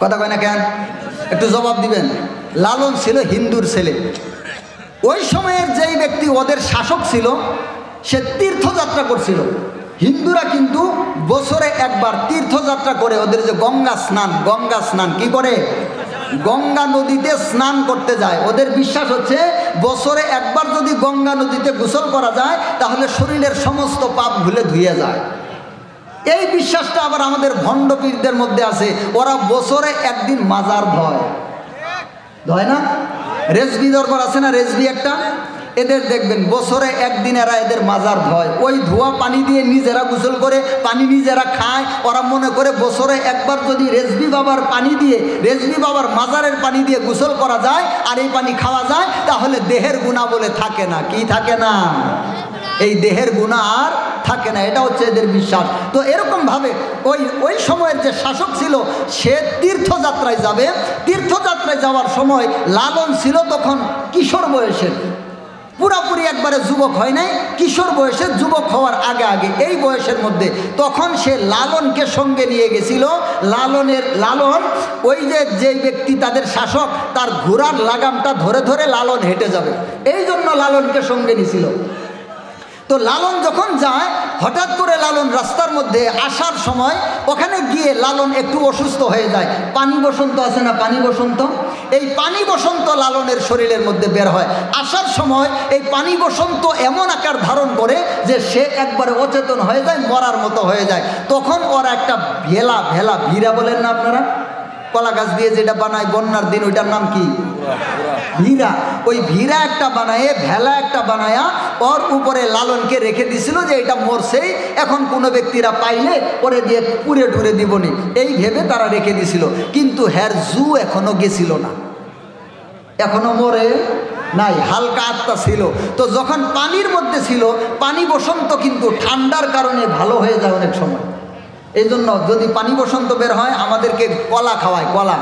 কথা কয় না কেন? একটু জবাব দিবেন। লালন ছিল হিন্দুর ছেলে। ওই সময়ের যেই ব্যক্তি ওদের শাসক ছিল সে তীর্থযাত্রা করছিল। হিন্দুরা কিন্তু বছরে একবার তীর্থযাত্রা করে, ওদের যে গঙ্গা স্নান কি করে? গঙ্গা নদীতে স্নান করতে যায়। ওদের বিশ্বাস হচ্ছে বছরে একবার যদি গঙ্গা নদীতে গোসল করা যায় তাহলে শরীরের সমস্ত পাপ ভুলে ধুয়ে যায়। এই বিশ্বাসটা আবার আমাদের ভণ্ড পীরদের মধ্যে আছে। ওরা বছরে একদিন মাজার ধয় না? রেজবি দরবার আছে না, রেজবি একটা, এদের দেখবেন বছরে একদিন এরা এদের মাজার ধয়। ওই ধোয়া পানি দিয়ে নিজেরা গোসল করে, পানি নিজেরা খায়। ওরা মনে করে বছরে একবার যদি রেজবি বাবার পানি দিয়ে, রেজবি বাবার মাজারের পানি দিয়ে গোসল করা যায় আর এই পানি খাওয়া যায় তাহলে দেহের গুনাহ বলে থাকে না। কি থাকে না? এই দেহের গুনাহ আর থাকে না। এটা হচ্ছে এদের বিশ্বাস। তো এরকমভাবে ওই সময়ের যে শাসক ছিল সে তীর্থযাত্রায় যাবে। তীর্থযাত্রায় যাওয়ার সময় লালন ছিল তখন কিশোর বয়সের, পুরাপুরি একবারে যুবক হয় নাই, কিশোর বয়সে, যুবক হওয়ার আগে আগে এই বয়সের মধ্যে। তখন সে লালনকে সঙ্গে নিয়ে গেছিল। লালন ওই যে ব্যক্তি তাদের শাসক তার ঘোড়ার লাগামটা ধরে ধরে লালন হেঁটে যাবে, এই জন্য লালনকে সঙ্গে নিয়েছিল। তো লালন যখন যায়, হঠাৎ করে লালন রাস্তার মধ্যে আসার সময় ওখানে গিয়ে লালন একটু অসুস্থ হয়ে যায়। পানি বসন্ত আছে না, পানি বসন্ত, এই পানি বসন্ত লালনের শরীরের মধ্যে বের হয়। আসার সময় এই পানি বসন্ত এমন আকার ধারণ করে যে সে একবারে অচেতন হয়ে যায়, মরার মতো হয়ে যায়। তখন ওরা একটা ভিড়া বলেন না আপনারা, কলা গাছ দিয়ে যেটা বানায় বন্যার দিন, ওইটার নাম কি? ভিড়া। ওই ভিড়া একটা বানায়, ভেলা একটা বানায়া ওর উপরে লালনকে রেখে দিছিল যে এটা মরছেই, এখন কোনো ব্যক্তিরা পাইলে ওরে দিয়ে পুড়ে টুরে দিবনি, এই ভেবে তারা রেখে দিছিল। কিন্তু হ্যার জু এখনো গেছিল না, এখনো মরে নাই, হালকা আত্মা ছিল। তো যখন পানির মধ্যে ছিল, পানি বসন্ত কিন্তু ঠান্ডার কারণে ভালো হয়ে যায় অনেক সময়। এই জন্য যদি পানি বসন্ত বের হয় আমাদেরকে কলা খাওয়ায়, কলা,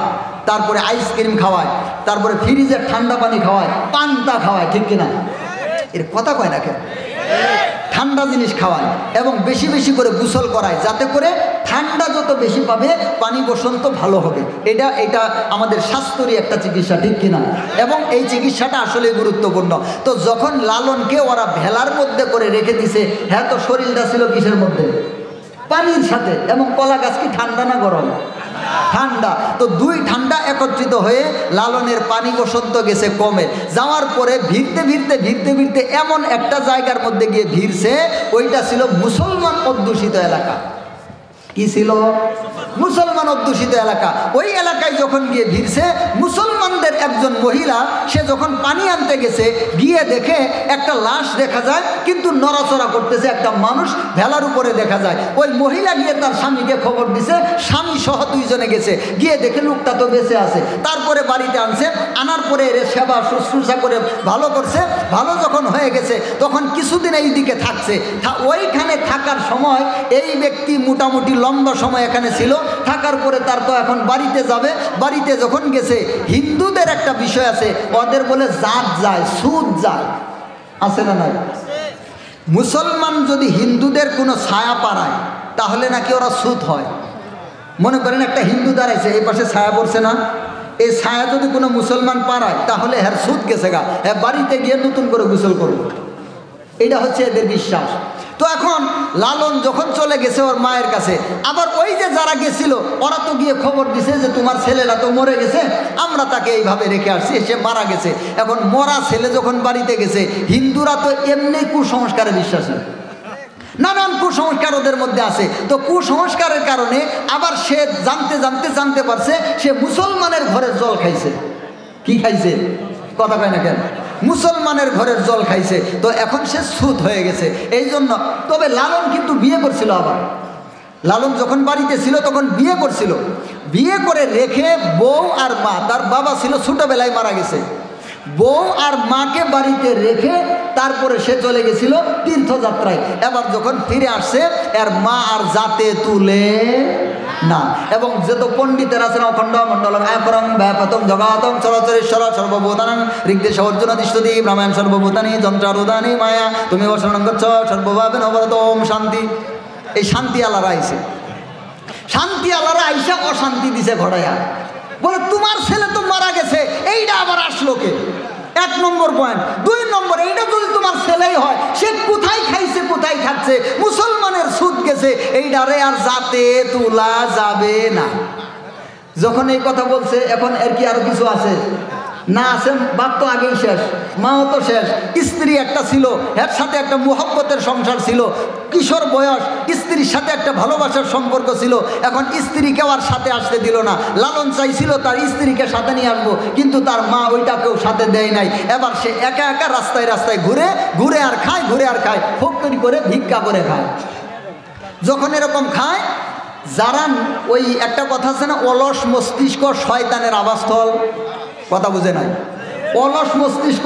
তারপরে আইসক্রিম খাওয়ায়, তারপরে ফ্রিজের ঠান্ডা পানি খাওয়ায়, পান্তা খাওয়ায়, ঠিক কিনা? এর কথা কয় না কেন? ঠান্ডা জিনিস খাওয়ায় এবং বেশি বেশি করে গোসল করায়, যাতে করে ঠান্ডা যত বেশি পাবে পানি বসন্ত ভালো হবে। এটা আমাদের স্বাস্থ্যরই একটা চিকিৎসা, ঠিক কিনা? এবং এই চিকিৎসাটা আসলে গুরুত্বপূর্ণ। তো যখন লালনকে ওরা ভেলার মধ্যে করে রেখে দিছে, হ্যাঁ, তো শরীরটা ছিল কিসের মধ্যে? পানির সাথে। এবং কলা গাছ কি ঠান্ডা না গরম? ঠান্ডা। তো দুই ঠান্ডা একত্রিত হয়ে লালনের পানি বসন্ত গেছে কমে যাওয়ার পরে ভিড়তে ভিড়তে এমন একটা জায়গার মধ্যে গিয়ে ভিড়ছে, ওইটা ছিল মুসলমান অধ্যুষিত এলাকা। কি ছিল? মুসলমান অধ্যুষিত এলাকা। ওই এলাকায় যখন গিয়ে ভিড়ছে, মুসলমানদের একজন মহিলা, সে যখন পানি আনতে গেছে, গিয়ে দেখে একটা লাশ দেখা যায় কিন্তু নড়াচড়া করতেছে, একটা মানুষ ভেলার উপরে দেখা যায়। ওই মহিলা গিয়ে তার স্বামীকে খবর দিছে, স্বামী সহ 2 জনে গেছে, গিয়ে দেখে লোকটা তো বেঁচে আছে। তারপরে বাড়িতে আনছে, আনার পরে এর সেবা শুশ্রূষা করে ভালো করছে। ভালো যখন হয়ে গেছে তখন কিছুদিন এই দিকে থাকছে। ওইখানে থাকার সময় এই ব্যক্তি মোটামুটি লম্বা সময় এখানে ছিল, থাকার পরে তার তো এখন বাড়িতে যাবে। বাড়িতে যখন গেছে, হিন্দুদের একটা বিষয় আছে, ওদের বলে জাত যায়, সুদ যায়, আছে না নাই? মুসলমান যদি হিন্দুদের কোনো ছায়া পাড়ায় তাহলে নাকি ওরা সুদ হয়। মনে করেন একটা হিন্দু দাঁড়াইছে, এই পাশে ছায়া পড়ছে না, এই ছায়া যদি কোনো মুসলমান পাড়ায় তাহলে হ্যাঁ সুদ গেছে গা, হ্যাঁ বাড়িতে গিয়ে নতুন করে গোসল করবো। এটা হচ্ছে এদের বিশ্বাস। তো এখন লালন যখন চলে গেছে ওর মায়ের কাছে, আবার ওই যে যারা গেছিল ওরা তো গিয়ে খবর দিছে যে তোমার ছেলেরা তো মরে গেছে, আমরা তাকে এইভাবে রেখে আসছি, সে মারা গেছে। এখন মরা ছেলে যখন বাড়িতে গেছে, হিন্দুরা তো এমনি কুসংস্কারে বিশ্বাসী, নানান কুসংস্কার ওদের মধ্যে আছে। তো কুসংস্কারের কারণে আবার সে জানতে পারছে সে মুসলমানের ঘরের জল খাইছে। কি খাইছে? কথা কয় না কেন? মুসলমানের ঘরের জল খাইছে। তো এখন সে সুদ হয়ে গেছে। এই জন্য, তবে লালন কিন্তু বিয়ে করছিল। আবার লালন যখন বাড়িতে ছিল তখন বিয়ে করছিল। বিয়ে করে রেখে বউ আর মা, তার বাবা ছিল ছোটবেলায় মারা গেছে। বউ আর মাকে বাড়িতে রেখে তারপরে সে চলে গেছিল তীর্থযাত্রায়। এবার যখন ফিরে আসছে এর মা আর যাতে তুলে না। এবং যত পণ্ডিতের আছেন অখণ্ড মণ্ডলম একরং ব্যাপতম জগাতম চরচরেশ্বর সর্বভূতানাং ঋগ্দেশ অর্জুন তিষ্ঠতি রামায়ণ সর্বভূতানি যন্ত্রারুদানি মায়া তুমি বসরণ গচ্ছ সর্বভাবে নবরতম শান্তি। এই শান্তি আলারা আইসে, শান্তি আলারা আইসা অশান্তি দিছে ঘটাইয়া, বলে তোমার ছেলে তো মারা গেছে, এইটা আবার আসলো কে? 1 নম্বর পয়েন্ট। 2 নম্বর, এইটা যদি তোমার ছেলেই হয় সে কোথায় খাইছে কোথায় খাচ্ছে, মুসলমানের সুদ গেছে, এইটারে আর যাতে তোলা যাবে না। যখন এই কথা বলছে এখন এর কি আরো কিছু আছে না? আছে, বাপ তো আগেই শেষ, মাও তো শেষ, স্ত্রী একটা ছিল, এর সাথে একটা মুহব্বতের সংসার ছিল, কিশোর বয়স, স্ত্রীর সাথে একটা ভালোবাসার সম্পর্ক ছিল। এখন স্ত্রীকেও আর সাথে আসতে দিল না। লালন চাইছিল তার স্ত্রীকে সাথে নিয়ে আসবো, কিন্তু তার মা ওইটাকেও সাথে দেয় নাই। এবার সে একা একা রাস্তায় রাস্তায় ঘুরে ঘুরে আর খায়, ঘুরে আর খায়, ফকিরি করে ভিক্ষা করে খায়। যখন এরকম খায়, যারা ওই একটা কথা আছে না, অলস মস্তিষ্ক শয়তানের আবাসস্থল, কথা বুঝে নাই? অলস মস্তিষ্ক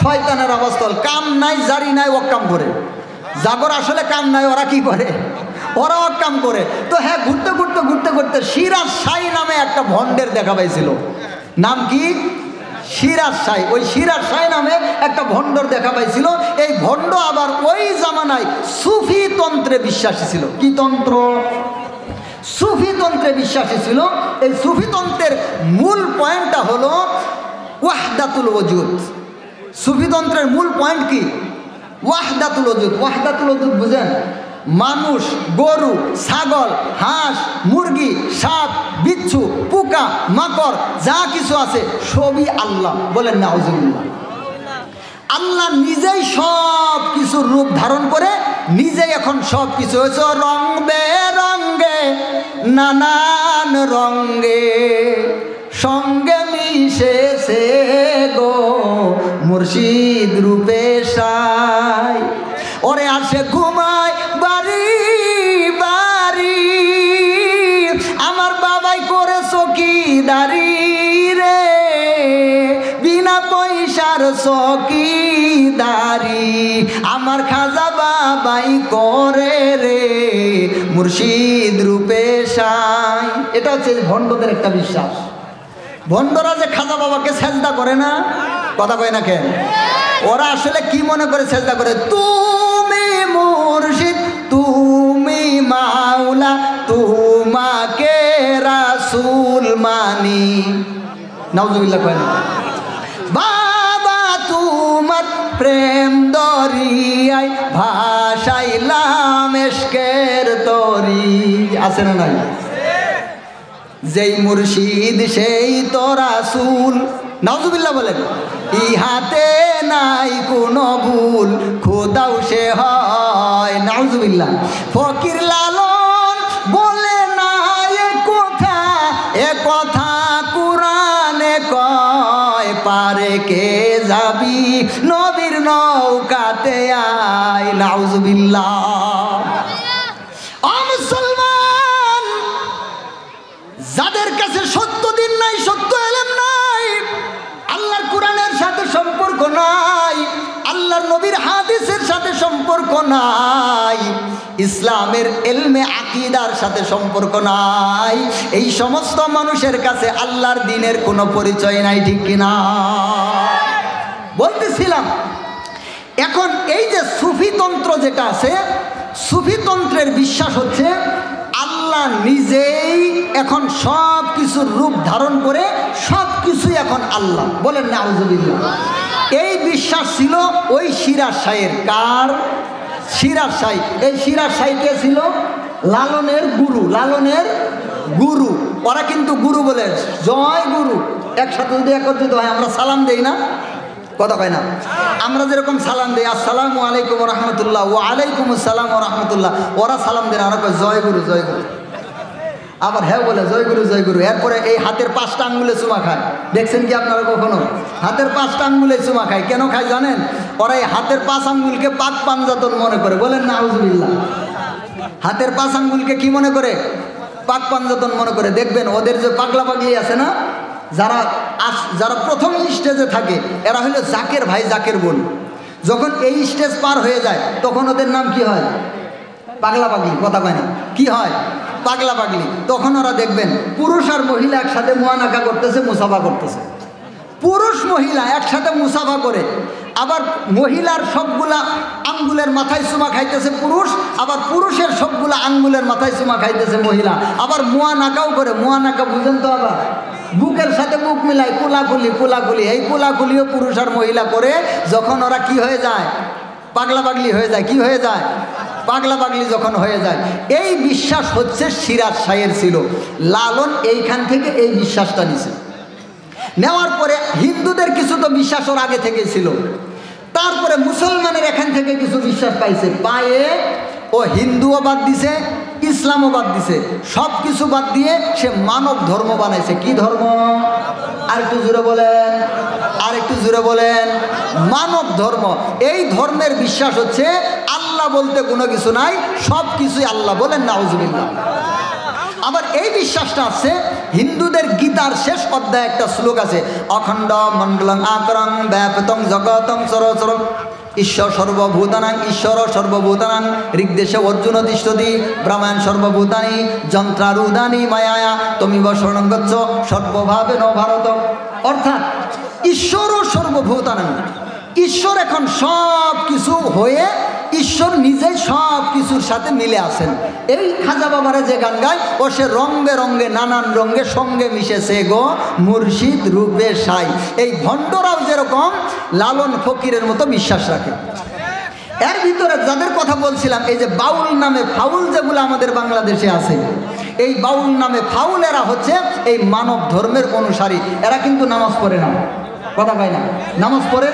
শয়তানের আবাসস্থল। কাম নাই জারি নাই অকাম করে, জাগর আসলে কাম নাই, ওরা কি করে? ওরা অকাম করে। তো হ্যাঁ, ঘুরতে ঘুরতে ঘুরতে ঘুরতে সিরাজ শাহ নামে একটা ভণ্ডের দেখা পাইছিল। নাম কি? সিরাজ শাহ। ওই সিরাজ শাহ নামে একটা ভণ্ডর দেখা পাইছিল। এই ভণ্ড আবার ওই জামানায় সুফি তন্ত্রে বিশ্বাসী ছিল। কি তন্ত্র? সুফি তন্ত্রে বিশ্বাসী ছিল। এই সুফি তন্ত্রের মূল পয়েন্টটা হলো ওয়াহদাতুল ওজুদ। সুফি তন্ত্রের মূল পয়েন্ট কি? ওয়াহদাতুল ওজুদ। ওয়াহদাতুল ওজুদ বুঝেন? মানুষ, গরু, ছাগল, হাঁস, মুরগি, সাপ, বিচ্ছু, পোকা, মাকড় যা কিছু আছে সবই আল্লাহ। বলেন নাউজুবিল্লাহ। আল্লাহ নিজেই সব কিছুর রূপ ধারণ করে, নিজেই এখন সব কিছু হয়েছে রং বেরঙ্গে, নানান রঙ্গে সঙ্গে মিশেছে গো মুর্শিদ রূপে সাই। ওরে আসে ঘুমায় বাড়ি বাড়ি, আমার বাবাই করে চকিদারি রে, বিনা পয়সার চকিদারি আমার খাজা বাবাই করে রে মুর্শিদ রূপে সাই। এটা হচ্ছে ভণ্ডদের একটা বিশ্বাস। ভণ্ডরা যে খাজা বাবাকে সেজদা করে না, কথা কয় না কেন? ওরা আসলে কি মনে করে সেজদা করে? তুমি মুর্শিদ, তুমি মাওলা, তোমাকে রাসূল মানি। নাউজুবিল্লাহ কয় না? বাবা তোমার প্রেম দরিয়ায় ভাসাইলাম ইশকের তরি। আছে না নাই? যেই মুর্শিদ সেই তো রাসূল। নাউজুবিল্লাহ বলেন। ইহাতে নাই কোনো ভুল, খোদাও সে হয়। নাউজুবিল্লাহ। ফকির লালন বলে না এ কথা কুরআনে কয়, পারে কে যাবি নবীর নৌকাতে আয়। নাউজুবিল্লাহ। যাদের কাছে সত্য দিন নাই, সত্য এলেম নাই, আল্লাহর কোরআনের সাথে সম্পর্ক নাই, আল্লাহর নবীর হাদিসের সাথে সম্পর্ক নাই, ইসলামের এলমে আকীদার সাথে সম্পর্ক নাই, এই সমস্ত মানুষের কাছে আল্লাহর দ্বীনের কোনো পরিচয় নাই। ঠিক কিনা? বলতেছিলাম এখন এই যে সুফিতন্ত্র যেটা আছে, সুফিতন্ত্রের বিশ্বাস হচ্ছে আল্লাহ নিজেই এখন সব কিছুর রূপ ধারণ করে সব কিছুই এখন আল্লাহ। বলেন নাউজুবিল্লাহ। এই বিশ্বাস ছিল ওই সিরাজ শাহের। কার? সিরাজ শাহ। এই সিরাজ শাহ কে ছিল? লালনের গুরু। লালনের গুরু। ওরা কিন্তু গুরু বলে জয় গুরু। একসাথে যদি একত্রিত হয় আমরা সালাম দেই না, কথা কয় না? আমরা যেরকম সালাম দেই আসসালামু আলাইকুম রহমতুল্লাহ, ও আলাইকুম আসসালাম রহমতুল্লাহ, ওরা সালাম দেন, ওরা কয় জয় গুরু জয় গুরু। আবার হ্যাঁ বলে জয় গুরু জয় গুরু। এরপরে এই হাতের 5টা আঙ্গুলে চুমা খায়। দেখছেন কি আপনারা কখনো? হাতের 5টা আঙ্গুলে চুমা খায়। কেন খায় জানেন? ওরা এই হাতের 5 আঙ্গুলকে পাক পাঞ্জাতন মনে করে। বলেন নাউজুবিল্লাহ। হাতের 5 আঙ্গুলকে কি মনে করে? পাক পাঞ্জাতন মনে করে। দেখবেন ওদের যে পাগলা পাগলি আছে না, যারা প্রথম স্টেজে থাকে এরা হলো জাকের ভাই জাকের বোন। যখন এই স্টেজ পার হয়ে যায় তখন ওদের নাম কি হয়? পাগলা পাগলি। কথা কয় না, কি হয়? পাগলা পাগলি। তখন ওরা দেখবেন পুরুষ আর মহিলা একসাথে মুয়ানাকা করতেছে, মুসাফা করতেছে। পুরুষ মহিলা একসাথে মুসাফা করে, আবার মহিলার সবগুলা আঙ্গুলের মাথায় চুমা খাইতেছে পুরুষ, আবার পুরুষের সবগুলা আঙ্গুলের মাথায় চুমা খাইতেছে মহিলা। আবার মুয়ানাকাও করে। মুয়ানাকা বুঝেন তো? আবার বুকের সাথে বুক মিলাই কোলাকুলি। এই কোলাকুলিও পুরুষ আর মহিলা করে। যখন ওরা কি হয়ে যায়? পাগলা পাগলি হয়ে যায়। কি হয়ে যায়? পাগলা পাগলি যখন হয়ে যায়। এই বিশ্বাস হচ্ছে সিরাজ শাহের ছিল। লালন এইখান থেকে এই বিশ্বাসটা নিছে। নেওয়ার পরে হিন্দুদের কিছু তো বিশ্বাস ওর আগে থেকে ছিল, তারপরে মুসলমানের এখান থেকে কিছু বিশ্বাস পাইছে। পায়ে ও হিন্দুও বাদ দিছে, ইসলামও বাদ দিছে, সব কিছু বাদ দিয়ে সে মানব ধর্ম বানাইছে। কি ধর্ম? আর একটু জোরে বলেন, আর একটু জোরে বলেন। মানব ধর্ম। এই ধর্মের বিশ্বাস হচ্ছে আল্লাহ বলতে কোনো কিছু নাই, সব কিছুই আল্লাহ। বলেন নাউজুবিল্লাহ। আবার এই বিশ্বাসটা আছে হিন্দুদের গীতার শেষ অধ্যায়ে একটা শ্লোক আছে, অখণ্ড মণ্ডলং আকরং ব্যাপতং জগতং চরচরং ঈশ্বর সর্বভূতানাং ঈশ্বর সর্বভূতানাং ঋগ্দেশে অর্জুন তিষ্ঠতি ব্রাহ্মণ সর্বভূতানি যন্ত্রারুদানি মায়া তমিব শরণং গচ্ছ সর্বভাবেন ভারত। অর্থাৎ ঈশ্বর ও সর্বভূতানাং, ঈশ্বর এখন সব কিছু হয়ে ঈশ্বর নিজেই সব কিছুর সাথে মিলে আছেন। এই খাজা বাবারে যে গান গায় ও সে রং বেরঙ্গে নানান রঙে সঙ্গে মিশেছে গো মুর্শিদ রূপে সাই। এই ভণ্ডরাও যেরকম লালন ফকিরের মতো বিশ্বাস রাখে। এর ভিতরে যাদের কথা বলছিলাম, এই যে বাউল নামে ফাউল যেগুলো আমাদের বাংলাদেশে আছে, এই বাউল নামে ফাউল এরা হচ্ছে এই মানব ধর্মের অনুসারী। এরা কিন্তু নামাজ পড়ে না। কথা পায় না, নামাজ পড়ে?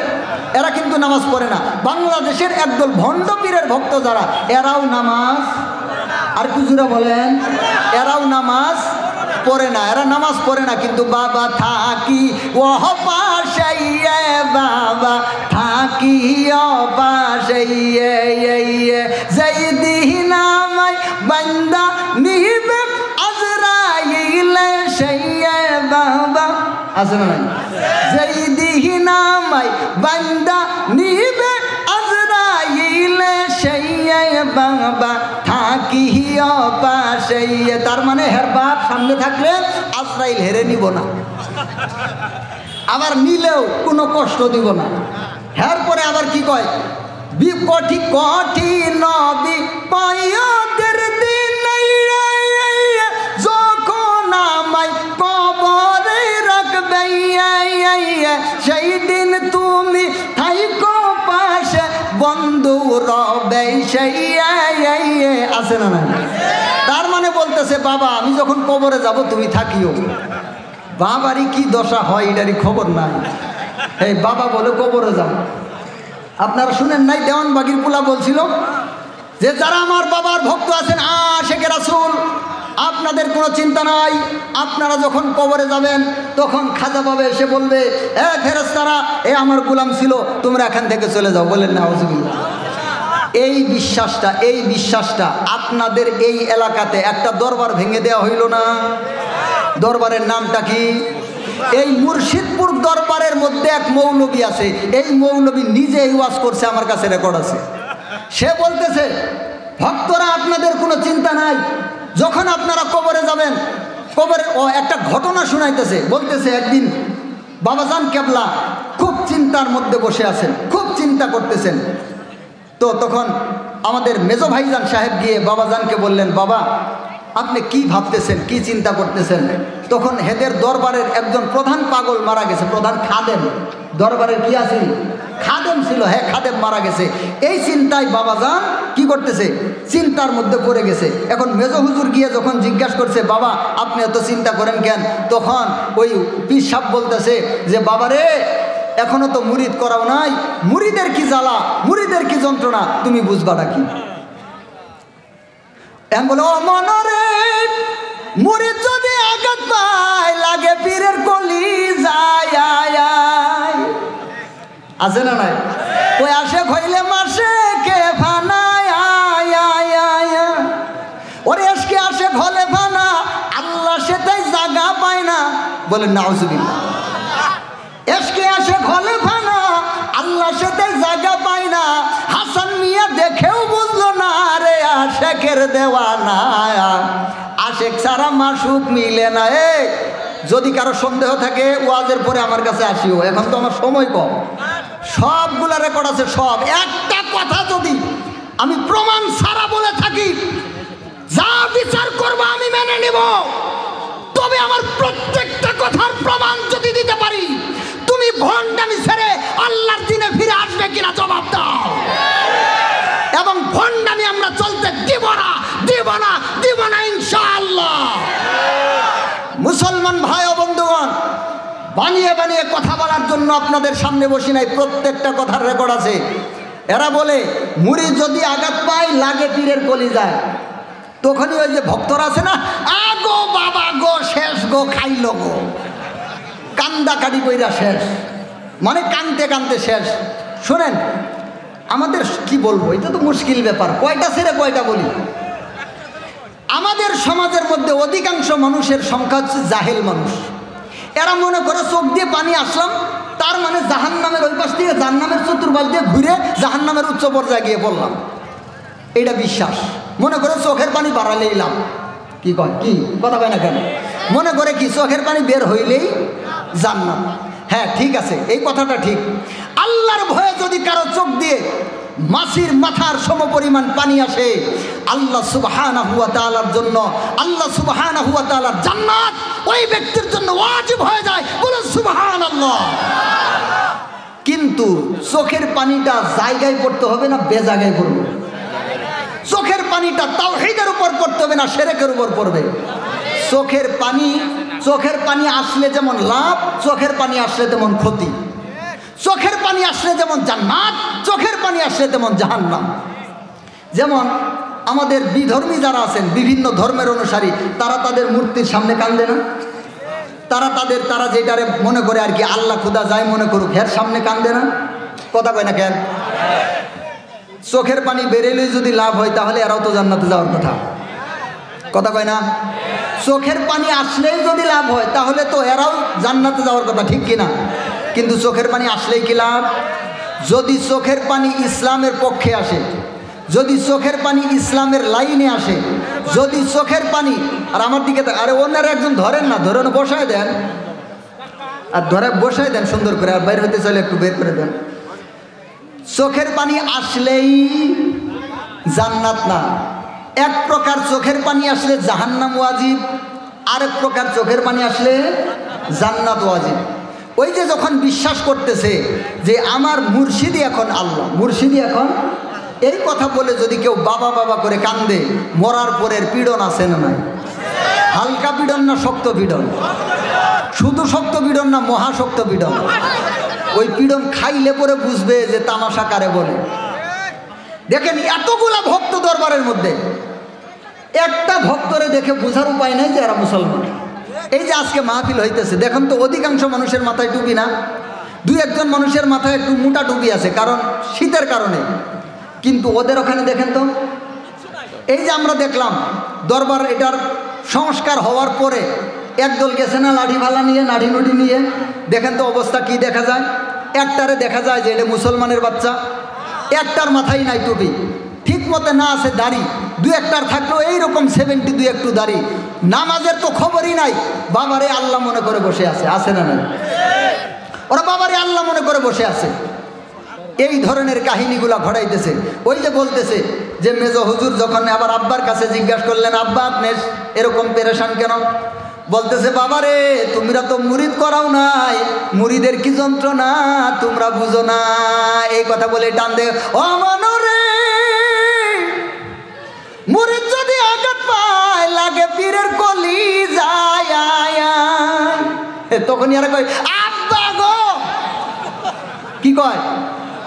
এরা কিন্তু নামাজ পড়ে না। বাংলাদেশের একদল ভণ্ড পীরের ভক্ত যারা, এরাও নামাজ, আর কিছুরা বলেন, এরাও নামাজ পড়ে না। এরা নামাজ পড়ে না, কিন্তু বাবা থাকি ও পাশে, বাবা থাকি ও পাশে, যেই দিন আমায় বান্দা নিবে আজরাইলে সেই বাবা আছে না? যেই দিন আমায় বান্দা নিবে আজরাইলে সেই বাবা থাকি ও পাশে। তার মানে হের বাপ সামনে থাকলে আজরাইল হেরে নিব না, আবার নিলেও কোনো কষ্ট দিব না। হের পরে আবার কি কয়? বিকটি কঠি নবী পায়দের দিন যখন আমায় কবরে রাখবে, সেই দিন তুমি থাইকো পাশে বন্ধু রবে সেই আছে না? তার মানে বলতেছে বাবা আমি যখন কবরে যাব তুমি থাকিও। বাবারই কি দশা হয় এটারই খবর নাই। এই বাবা বলে কবরে যাব। আপনারা শুনেন নাই দেওয়ানবাগির পোলা বলছিল যে যারা আমার বাবার ভক্ত আছেন আশিকে রাসূল, আপনাদের কোনো চিন্তা নাই, আপনারা যখন কবরে যাবেন তখন খাজা বাবা এসে বলবে এ ফেরেশতারা এ আমার গোলাম ছিল, তোমরা এখান থেকে চলে যাও। বলেন না আউযুবিল্লাহ। এই বিশ্বাসটা আপনাদের এই এলাকাতে একটা দরবার ভেঙে দেওয়া হইল না? দরবারের নামটা কি? এই মুর্শিদপুর দরবারের মধ্যে এক মৌলবী আছে, এই মৌলবী নিজে ওয়াজ করছে, আমার কাছে রেকর্ড আছে। সে বলতেছে ভক্তরা আপনাদের কোনো চিন্তা নাই, যখন আপনারা কবরে যাবেন, কবরে ও একটা ঘটনা শুনাইতেছে। বলতেছে একদিন বাবাজান কেবলা খুব চিন্তার মধ্যে বসে আছেন, খুব চিন্তা করতেছেন। তো তখন আমাদের মেজো ভাইজান সাহেব গিয়ে বাবাজানকে বললেন, বাবা আপনি কি ভাবতেছেন, কি চিন্তা করতেছেন? তখন হেদের দরবারের একজন প্রধান পাগল মারা গেছে, প্রধান খাদেম, দরবারের কি আছে খাদেম ছিল, হ্যাঁ খাদেম মারা গেছে। এই চিন্তায় বাবাজান কি করতেছে? চিন্তার মধ্যে পড়ে গেছে। এখন মেজো হুজুর গিয়ে যখন জিজ্ঞাসা করছে বাবা আপনি এত চিন্তা করেন কেন, তখন ওই পীর সাহেব বলতেছে যে বাবারে এখনো তো মুরিদ করাও নাই, মুরিদের কি জ্বালা, মুরিদের কি যন্ত্রণা তুমি বুঝবাটা কি? বলে ও মনরে মুরিদ যদি আঘাত পায় লাগে পীরের কলি যায় আছে না নাই? ওই আসে খইলে মাসে কে ফানায় ওরে এসকে আসে ঘলে ফানা আল্লাহ সেটাই জাগা পায় না। বলেন নাউজুবিল্লাহ। এসকে আসে ঘলে ফানা, আল্লাহ সাথে জায়গা পায় না। হাসান মিয়া দেখেও বুঝলো না রে আশেকের দেওয়ানা। আশেক ছাড়া মাসুক মিলে না। যদি কারো সন্দেহ থাকে ওয়াজের পরে আমার কাছে আসিও, এখন তো আমার সময় কম। সবগুলা রেকর্ড আছে সব। একটা কথা যদি আমি প্রমাণ ছাড়া বলে থাকি, যা বিচার করবো আমি মেনে নেব। তবে আমার প্রত্যেকটা কথার প্রমাণ যদি দিতে পারি, তুমি ভণ্ডামি ছেড়ে আল্লাহর দিনে ফিরে আসবে কিনা জবাব দাও। এবং ভণ্ডামি আমরা চলতে দিব না, দিব না, দিব না ইনশাআল্লাহ। মুসলমান ভাই ও বন্ধুগণ, বানিয়ে বানিয়ে কথা বলার জন্য আপনাদের সামনে বসি নাই, প্রত্যেকটা কথার রেকর্ড আছে। এরা বলে মুড়ি যদি আঘাত পায় লাগে পীরের কলিজায়। তখনই ওই যে ভক্তরা আছে না, আগো বাবা গো শেষ গো খাইল গো, কান্দা কাটি কইরা শেষ, মানে কানতে কানতে শেষ। শোনেন, আমাদের কি বলবো, এটা তো মুশকিল ব্যাপার, কয়টা ছেড়ে কয়টা বলি। আমাদের সমাজের মধ্যে অধিকাংশ মানুষের সংখ্যা হচ্ছে জাহেল মানুষ। এরা মনে করে চোখ দিয়ে পানি আসলাম, তার মানে জাহান্নামের ওই পাশ থেকে জাহান্নামের চতুর্পাশ দিয়ে ঘুরে জাহান্নামের উচ্চ পর্যায়ে গিয়ে পড়লাম, এইটা বিশ্বাস। মনে করে চোখের পানি বাড়ালে এলাম, কি কয়, কি কথা কয় না কেন? মনে করে কি চোখের পানি বের হইলেই জান্নাত। হ্যাঁ ঠিক আছে, এই কথাটা ঠিক। আল্লাহর ভয়ে যদি কারো চোখ দিয়ে মাছির মাথার সমপরিমাণ পানি আসে, আল্লাহ সুবহানাহু ওয়া তাআলার জন্য, আল্লাহ সুবহানাহু ওয়া তাআলার জান্নাত ওই ব্যক্তির জন্য ওয়াজিব হয়ে যায়। বলুন সুবহানাল্লাহ। কিন্তু চোখের পানিটা জায়গায় পড়তে হবে না বেজায়গায় পড়বে? চোখের পানিটা তাওহীদের উপর পড়তে হবে না শিরকের উপর পড়বে? চোখের পানি আসলে যেমন লাভ, চোখের পানি আসলে তেমন ক্ষতি। চোখের পানি আসলে যেমন জান্নাত, চোখের পানি আসলে তেমন জাহান্নাম। যেমন আমাদের বিধর্মী যারা আছেন, বিভিন্ন ধর্মের অনুসারী, তারা তাদের মূর্তির সামনে কান্দে না? তারা যেটারে মনে করে আর কি আল্লাহ খুদা যাই মনে করুক, এর সামনে কান্দে না? কথা কয় না কেন? চোখের পানি বেরেলেই যদি লাভ হয় তাহলে এরাও তো জান্নাতে যাওয়ার কথা। কথা কয় না? চোখের পানি আসলেই যদি লাভ হয় তাহলে তো এরাও জান্নাতে যাওয়ার কথা, ঠিক কিনা? কিন্তু চোখের পানি আসলেই কি লাভ? যদি চোখের পানি ইসলামের পক্ষে আসে, যদি চোখের পানি ইসলামের লাইনে আসে, যদি চোখের পানি, আর আমার দিকে, আরে অন্যরা একজন ধরেন না, ধরেন বসায় দেন, আর ধরে বসায় দেন সুন্দর করে, আর বাইরে হতে চাইলে একটু বের করে দেন। চোখের পানি আসলেই জান্নাত না। এক প্রকার চোখের পানি আসলে জাহান্নাম ওয়াজিব, আরেক প্রকার চোখের পানি আসলে জান্নাত ওয়াজিব। ওই যে যখন বিশ্বাস করতেছে যে আমার মুর্শিদি এখন আল্লাহ, মুর্শিদি এখন, এই কথা বলে যদি কেউ বাবা বাবা করে কান্দে, মরার পরের পীড়ন আছে না নাই? হালকা পীড়ন না শক্ত পীড়ন? শুধু শক্ত পীড়ন না মহাশক্ত পীড়ন? ওই পীড়ন খাইলে পরে বুঝবে যে তামাশা কারে বলে। দেখেন এতগুলা ভক্ত দরবারের মধ্যে একটা ভক্তরে দেখে বোঝার উপায় নাই যে এরা মুসলমান। এই যে আজকে মাহফিল হইতেছে, দেখেন তো অধিকাংশ মানুষের মাথায় টুপি না, দুই একজন মানুষের মাথায় একটু মোটা টুপি আছে, কারণ শীতের কারণে। কিন্তু ওদের ওখানে দেখেন তো, এই যে আমরা দেখলাম দরবার, এটার সংস্কার হওয়ার পরে একদল গেছে না লাঠি ভালা নিয়ে, নাড়ি নুটি নিয়ে, দেখেন তো অবস্থা কি দেখা যায়। একটারে দেখা যায় যে এটা মুসলমানের বাচ্চা, একটার মাথায় নাই টুপি, ঠিক মতো না আছে দাড়ি, দু একটার থাকলেও এইরকম 72 একটু দাড়ি, নামাজের তো খবরই নাই, বাবারে আল্লাহ মনে করে বসে আছে, আছে না নাই? ওরা বাবারে আল্লাহ মনে করে বসে আছে। এই ধরনের কাহিনীগুলা ঘটাইতেছে। ওই যে বলতেছে যে মেজো হুজুর যখন আবার আব্বার কাছে জিজ্ঞাসা করলেন, আব্বা আপনি এরকম পেরেশান কেন? বলতেছে বাবারে তোমরা তো মুরিদ করাও নাই, মুরিদের কি যন্ত্রণা তোমরা বুঝো না। এই কথা বলে টান দে, ও মনরে মুরিদ যদি আঘাত পায় লাগে পীরের কলি যায়। তখন এরা কয় আব্বা গো, কি কয়?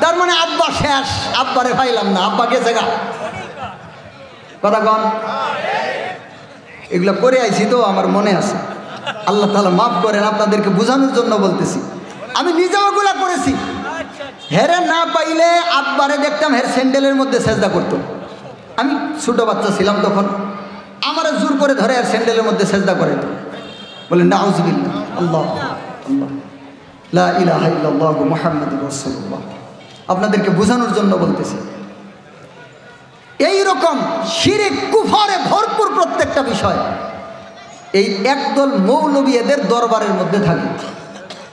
তার মানে আব্বা শেষ, আব্বারে পাইলাম না, আব্বা গেছে গা। কথা কন, এগুলো করে আইছি তো আমার মনে আছে। আল্লাহ তাআলা মাফ করেন, আপনাদেরকে বোঝানোর জন্য বলতেছি। আমি নিজেও ওগুলা করেছি। হেরে না পাইলে আব্বারে দেখতাম হের স্যান্ডেলের মধ্যে সেজদা করতো। আমি ছোট বাচ্চা ছিলাম তখন, আমারে জোর করে ধরে আর স্যান্ডেলের মধ্যে সেজদা করে, বলে নাউজুবিল্লাহ। আল্লাহ আল্লাহ লা ইলাহা ইল্লাল্লাহু মুহাম্মাদুর রাসূলুল্লাহ। আপনাদেরকে বোঝানোর জন্য বলতেছি, এই রকম শিরক কুফরে ভরপুর প্রত্যেকটা বিষয় এই একদল মৌলবী এদের দরবারের মধ্যে থাকে।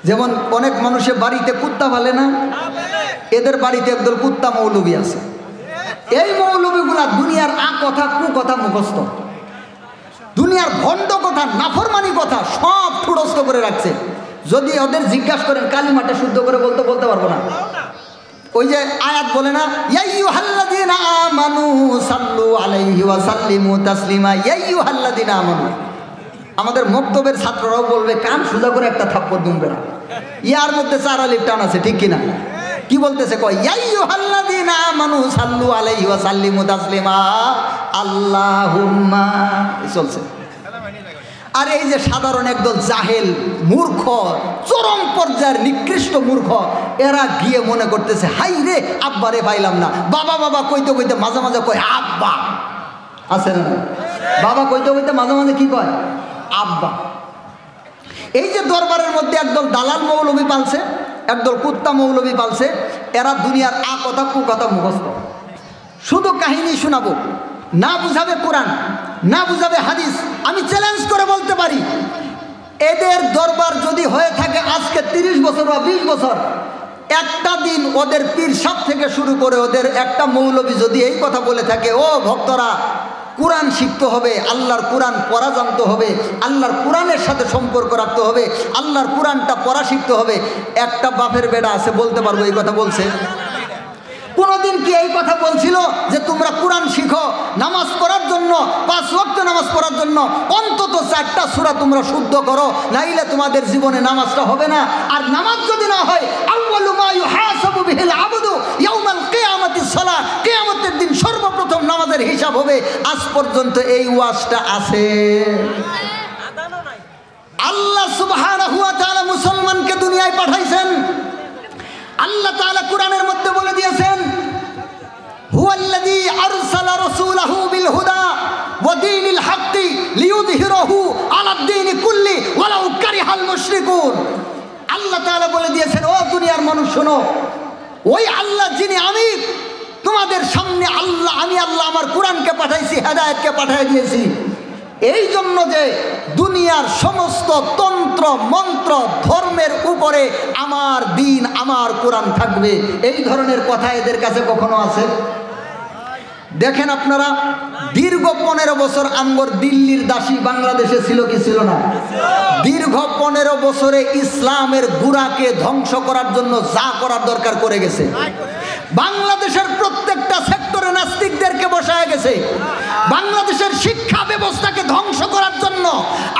যেমন অনেক মানুষের বাড়িতে কুত্তা পালে না, এদের বাড়িতে একদল কুত্তা মৌলবী আছে। এই মৌলবীগুলা দুনিয়ার কথা কুকথা মুখস্থ, দুনিয়ার ভণ্ড কথা নাফরমানি কথা সব ঠুড়স্থ করে রাখছে। যদি ওদের জিজ্ঞাসা করেন কালিমাটা শুদ্ধ করে বলতে পারবো না। ওই যে আয়াত বলে না, ইয়া আইয়ুহাল্লাযীনা আমানু সাল্লু আলাইহি ওয়া সাল্লিমু তাসলিমা, ইয়া আইয়ুহাল্লাযীনা আমানু। আমাদের মক্তবের ছাত্ররাও বলবে কান সোজা করে একটা থাপ্পড় দুমবে না, ইয়ার মধ্যে 4 আলিফ টান আছে, ঠিক কিনা? কি বলতেছে? কয় ইয়া আইয়ুহাল্লাযীনা আমানু সাল্লু আলাইহি ওয়া সাল্লিমু তাসলিমা আল্লাহুম্মা, চলছে। আর এই যে সাধারণ একদল জাহেল মূর্খ, চরম পর্যায়ের নিকৃষ্ট মূর্খ, এরা গিয়ে মনে করতেছে হাই রে আব্বারে পাইলাম না। বাবা বাবা কইতে কইতে মাঝে মাঝে কয় আব্বা, আছে না? বাবা কইতে কইতে মাঝে মাঝে কি কয়? আব্বা। এই যে দরবারের মধ্যে একদল দালাল মৌলবী পালছে, একদল কুত্তা মৌলবী পালছে, এরা দুনিয়ার কথা কুকথা মুখস্থ। শুধু কাহিনী শোনাবো, না বুঝাবে কোরআন, না বুঝাবে হাদিস। আমি চ্যালেঞ্জ করে বলতে পারি, এদের দরবার যদি হয়ে থাকে আজকে 30 বছর বা 20 বছর, একটা দিন ওদের পীর সাহেব থেকে শুরু করে ওদের একটা মৌলবী যদি এই কথা বলে থাকে, ও ভক্তরা কোরআন শিখতে হবে, আল্লাহর কোরআন পড়া জানতে হবে, আল্লাহর কোরআনের সাথে সম্পর্ক রাখতে হবে, আল্লাহর কোরআনটা পড়া শিখতে হবে, একটা বাপের বেড়া আছে বলতে পারবো এই কথা বলছে? কোনদিন কি এই কথা বলছিল যে তোমরা কোরআন শিখো, নামাজ পড়ার জন্য 5 ওয়াক্ত নামাজ পড়ার জন্য অন্তত 4টা সূরা তোমরা শুদ্ধ করো, নাইলে তোমাদের জীবনে নামাজটা হবে না। আর নামাজ যদি না হয়, আউয়ালু মা ইউহাসাবু বিহিল আবদু ইয়াউমাল কিয়ামাতিস সালাহ, কিয়ামতের দিন সর্বপ্রথম নামাজের হিসাব হবে। আজ পর্যন্ত এই ওয়াজটা আছে? আল্লাহ সুবহানাহু ওয়া তাআলা মুসলমানকে দুনিয়ায় পাঠাইছেন। আল্লাহ তাআলা কোরআনের মধ্যে বলে দিয়েছেন, হুয়াল্লাযী আরসালা রাসূলাহু বিল হুদা ওয়া দীনিল হাক্কি লিইয়ুযহিরাহু আলাদ দীনি কুল্লি ওয়ালাউ কারিহাল মুশরিকুন। আল্লাহ তাআলা বলে দিয়েছেন, ও দুনিয়ার মানুষ শোনো, ওই আল্লাহ যিনি আমি তোমাদের সামনে আমি আল্লাহ আমার কোরআনকে পাঠাইছি, হেদায়েতকে পাঠিয়ে দিয়েছি এই জন্য যে দুনিয়ার সমস্ত তন্ত্র মন্ত্র ধর্মের উপরে আমার দিন আমার কোরআন থাকবে। এই ধরনের কথা এদের কাছে কখনো আছে? দেখেন আপনারা, দীর্ঘ 15 বছর আমগর দিল্লির দাসী বাংলাদেশে ছিল কি ছিল না? দীর্ঘ 15 বছরে ইসলামের গুড়াকে ধ্বংস করার জন্য যা করার দরকার করে গেছে। বাংলাদেশের প্রত্যেকটা সেক্টরে নাস্তিকদেরকে বসায় গেছে। বাংলাদেশের শিক্ষা ব্যবস্থাকে ধ্বংস করার জন্য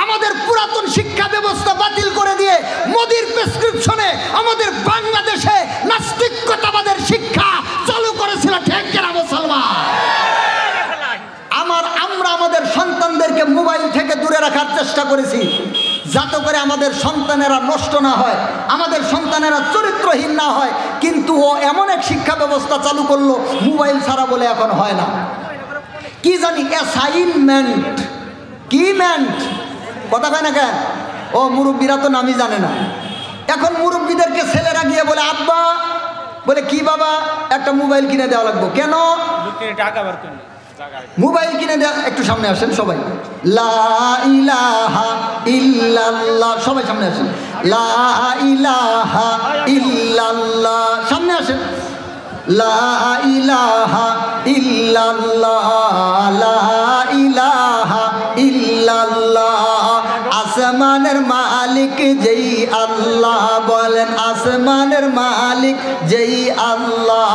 আমাদের পুরাতন শিক্ষা ব্যবস্থা বাতিল করে দিয়ে মোদির প্রেসক্রিপশনে আমাদের বাংলাদেশে নাস্তিকতাবাদের শিক্ষা চালু করেছিল। ঠিক কিনা মুসলমান? আমরা আমাদের সন্তানদেরকে মোবাইল থেকে দূরে রাখার চেষ্টা করেছি, যাতে করে আমাদের সন্তানেরা নষ্ট না হয়, আমাদের সন্তানেরা চরিত্রহীন না হয়। কিন্তু ও এমন এক শিক্ষা ব্যবস্থা চালু করলো, মোবাইল ছাড়া বলে এখন হয় না। কি জানি অ্যাসাইনমেন্ট, কি মেন্ট, কথা কয় না কেন? ও মুরব্বীরা তো নামই জানে না। এখন মুরব্বীদেরকে ছেলেরা গিয়ে বলে আব্বা, বলে কি বাবা, একটা মোবাইল কিনে দেওয়া লাগবে। কেন? মোবাইল কিনে দেওয়া। একটু সামনে আসেন সবাই। লা ইলাহা ইল্লাল্লাহ, সবাই সামনে আসেন। লা ইলাহা ইল্লাল্লাহ, সামনে আসেন। লা ইলাহা ইল্লাল্লাহ, লা ইলাহা ইল্লাল্লাহ। আসমানের মালিক যেই আল্লাহ, বলেন আসমানের মালিক যেই আল্লাহ,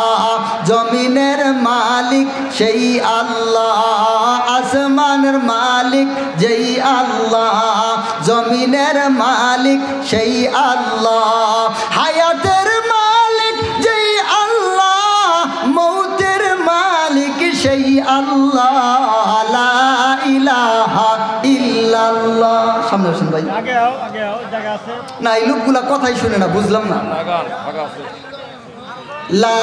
জমিনের মালিক সেই আল্লাহ। আসমানের মালিক যেই আল্লাহ, জমিনের মালিক সেই আল্লাহ। হায়াতের মালিক যেই আল্লাহ, মৌতের মালিক সেই আল্লাহ। লা ইলাহা ইল্লাল্লাহ। সামনে আসেন ভাই। আগে আও জায়গা আছে না? এই লোকগুলা কথাই শুনে না, বুঝলাম না। লা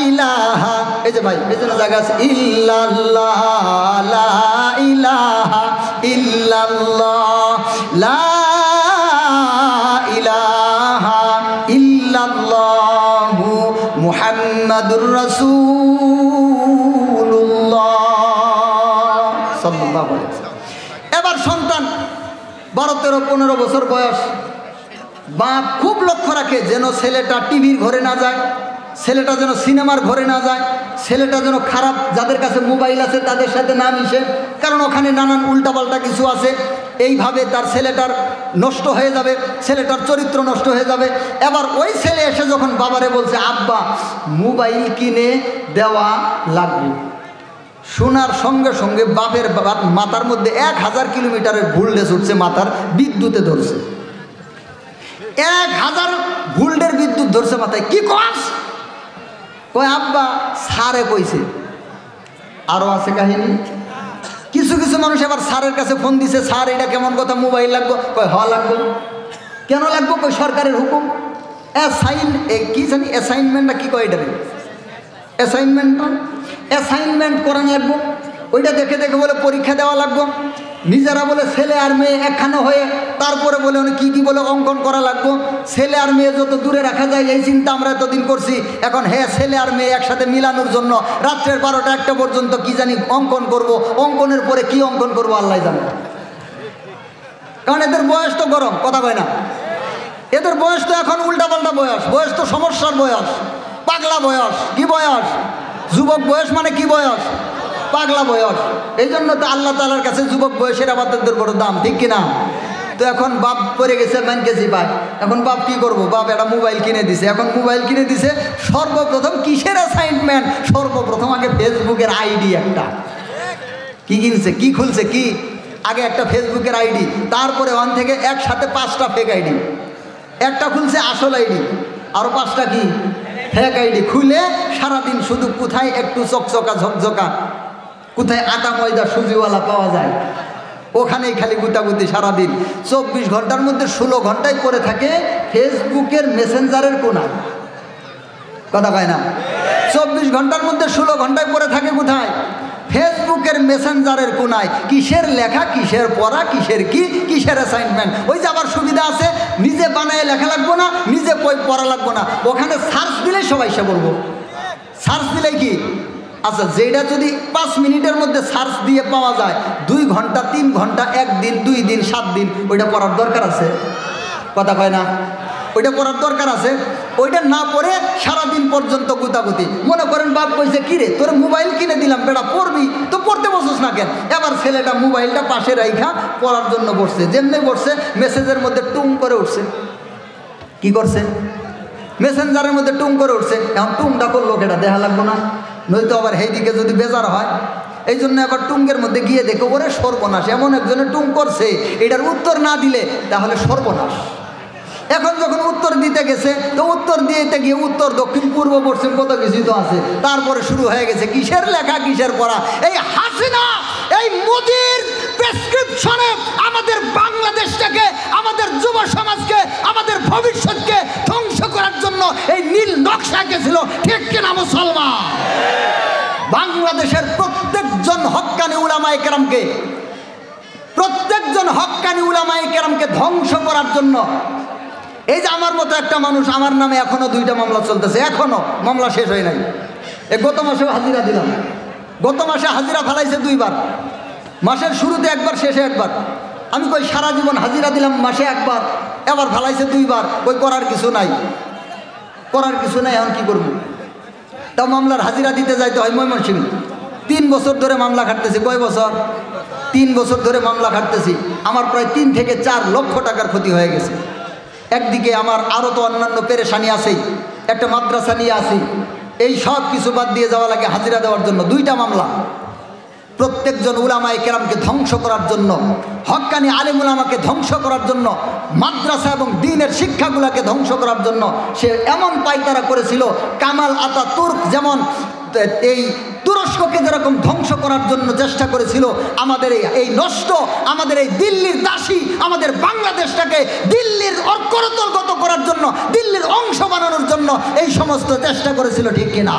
ইলাহা, এই যে ভাই পেছনে জায়গা আছে। ইল্লাল্লাহ, লা ইলাহা ইল্লাল্লাহ, লা 12, 13, 15 বছর বয়স। বাপ খুব লক্ষ্য রাখে যেন ছেলেটা টিভির ঘরে না যায়, ছেলেটা যেন সিনেমার ঘরে না যায়, ছেলেটা যেন খারাপ যাদের কাছে মোবাইল আছে তাদের সাথে না মিশে, কারণ ওখানে নানান উল্টাপাল্টা কিছু আছে। এইভাবে তার ছেলেটার নষ্ট হয়ে যাবে, ছেলেটার চরিত্র নষ্ট হয়ে যাবে। এবার ওই ছেলে এসে যখন বাবারে বলছে আব্বা মোবাইল কিনে দেওয়া লাগবে, শোনার সঙ্গে সঙ্গে বাপের মাথার মধ্যে 1000 কিলোমিটারের ভোল্টেজ উঠছে, মাথার বিদ্যুতে ধরছে। 1000 ভোল্টের বিদ্যুৎ ধরছে মাথায়। কি কস? কয় আব্বা স্যারে কইছে। আরও আছে কাহিনী। কিছু কিছু মানুষ এবার স্যারের কাছে ফোন দিছে, স্যার এটা কেমন কথা, মোবাইল লাগবো? কয় হ লাগবো। কেন লাগবো? কই সরকারের হুকুম। কি জানি অ্যাসাইনমেন্টটা কি কয়, এটারে অ্যাসাইনমেন্ট করান লাগবো। ওইটা দেখে দেখে বলে পরীক্ষা দেওয়া লাগবো। নিজেরা বলে ছেলে আর মেয়ে একখানে হয়ে তারপরে বলে উনি কী বলে অঙ্কন করা লাগবো। ছেলে আর মেয়ে যত দূরে রাখা যায় এই চিন্তা আমরা এতদিন করছি। এখন হ্যাঁ, ছেলে আর মেয়ে একসাথে মিলানোর জন্য রাত্রের 12টা 1টা পর্যন্ত কি জানি অঙ্কন করব। অঙ্কনের পরে কি অঙ্কন করবো আল্লাহ জানে, কারণ এদের বয়স তো গরম, কথা কয় না। এদের বয়স তো এখন উল্টাপাল্টা বয়স, বয়স তো সমস্যার বয়স, পাগলা বয়স। কি বয়স? যুবক বয়স মানে কি বয়স? পাগলা বয়স। এই জন্য তো আল্লাহ তাআলার কাছে যুবক বয়সের আবাদতের বড় দাম, ঠিক কিনা? তো এখন বাপ পড়ে গেছে মান কেজি ভাই, এখন বাপ কি করবো? বাপ একটা মোবাইল কিনে দিছে। এখন মোবাইল কিনে দিছে, সর্বপ্রথম কিসের অ্যাসাইনমেন্ট? সর্বপ্রথম আগে ফেসবুকের আইডি একটা কি কিনছে, কি খুলছে, কি আগে একটা ফেসবুকের আইডি, তারপরে ওখান থেকে একসাথে 5টা ফেক আইডি। একটা খুলছে আসল আইডি, আরও 5টা কি ফেক আইডি খুলে সারাদিন শুধু কোথায় একটু চকচকা ঝকঝকা, কোথায় আটা ময়দা সুজিওয়ালা পাওয়া যায়, ওখানেই খালি গুতাগুতি সারাদিন। 24 ঘন্টার মধ্যে 16 ঘন্টায় পড়ে থাকে ফেসবুকের মেসেঞ্জারের কোনায়, কথা কয় না। 24 ঘন্টার মধ্যে 16 ঘন্টায় পড়ে থাকে কোথায়? ফেসবুকের মেসেঞ্জারের কোনায়। কিসের লেখা, কিসের পড়া, কিসের কি, কিসের অ্যাসাইনমেন্ট। ওই যে আবার সুবিধা আছে, নিজে বানায় লেখা লাগবো না, নিজে পড়া লাগবো না, ওখানে সার্চ দিলে সবাই সে করবো। সার্চ দিলে কি আচ্ছা, যেটা যদি 5 মিনিটের মধ্যে সার্চ দিয়ে পাওয়া যায়, 2 ঘন্টা 3 ঘন্টা 1 দিন 2 দিন 7 দিন ওইটা পড়ার দরকার আছে, কথা কয় না। ওইটা পড়ার দরকার আছে। ওইটা না পড়ে সারাদিন পর্যন্ত গুতাগুতি। মনে করেন বাপ কইছে কি রে তোর মোবাইল কিনে দিলাম, বেটা পড়বি তো, পড়তে বসছিস না কেন? এবার ছেলেটা মোবাইলটা পাশে রাইখা পড়ার জন্য বসছে। যেমনি বসছে মেসেজের মধ্যে টুং করে উঠছে। কি করছে? মেসেঞ্জারের মধ্যে টুং করে উঠছে। এখন টুংটা করলো কেটা, দেখা লাগবো না? নয়তো আবার সেই দিকে যদি বেজার হয়, এই জন্য আবার টুঙ্গের মধ্যে গিয়ে দেখো ওরে সর্বনাশ, এমন একজনে টুং করছে, এটার উত্তর না দিলে তাহলে সর্বনাশ। এখন যখন উত্তর দিতে গেছে, তো উত্তর দিতে গিয়ে উত্তর দক্ষিণ পূর্ব পশ্চিম কত কিছু তো আছে, তারপরে শুরু হয়ে গেছে কিসের লেখা, কিসের পড়া। এই হাসিনা, এই মোদির প্রেসক্রিপশনে আমাদের বাংলাদেশটাকে, আমাদের যুব সমাজকে, আমাদের ভবিষ্যৎকে ধ্বংস করার জন্য এই নীল নকশা এঁকেছিল, ঠিক কিনা মুসলমান? বাংলাদেশের প্রত্যেকজন হক্কানি উলামায়ে কেরামকে, প্রত্যেকজন হক্কানি উলামায়ে কেরামকে ধ্বংস করার জন্য এই যে আমার মতো একটা মানুষ, আমার নামে এখনো 2টা মামলা চলতেছে, এখনো মামলা শেষ হয় নাই। গত মাসেও হাজিরা দিলাম, গত মাসে হাজিরা ফেলাইছে 2 বার, মাসের শুরুতে একবার, শেষে একবার। আমি কই সারা জীবন হাজিরা দিলাম, মাসে একবার, এবার ফেলাইছে 2 বার। কই করার কিছু নাই, করার কিছু নাই, এখন কি করব? তাও মামলার হাজিরা দিতে যাইতে হয় ময়মনসিংহ। 3 বছর ধরে মামলা খাটতেছি। কয় বছর? 3 বছর ধরে মামলা খাটতেছি। আমার প্রায় 3 থেকে 4 লক্ষ টাকার ক্ষতি হয়ে গেছে। একদিকে আমার আরও তো অন্যান্য পেরেশানি আছেই, একটা মাদ্রাসা নিয়ে আসি, এই সব কিছু বাদ দিয়ে যাওয়া লাগে হাজিরা দেওয়ার জন্য 2টা মামলা। প্রত্যেকজন উলামায়ে কেরামকে ধ্বংস করার জন্য, হক্কানি আলেম উলামাকে ধ্বংস করার জন্য, মাদ্রাসা এবং দ্বীনের শিক্ষাগুলোকে ধ্বংস করার জন্য সে এমন পায়তারা করেছিল। কামাল আতাতুর্ক যেমন এই তুরস্ককে যেরকম ধ্বংস করার জন্য চেষ্টা করেছিল, আমাদের এই নষ্ট, আমাদের এই দিল্লির দাসী, আমাদের বাংলাদেশটাকে দিল্লির করতলগত করার জন্য, দিল্লির অংশ বানানোর জন্য এই সমস্ত চেষ্টা করেছিল, ঠিক কিনা?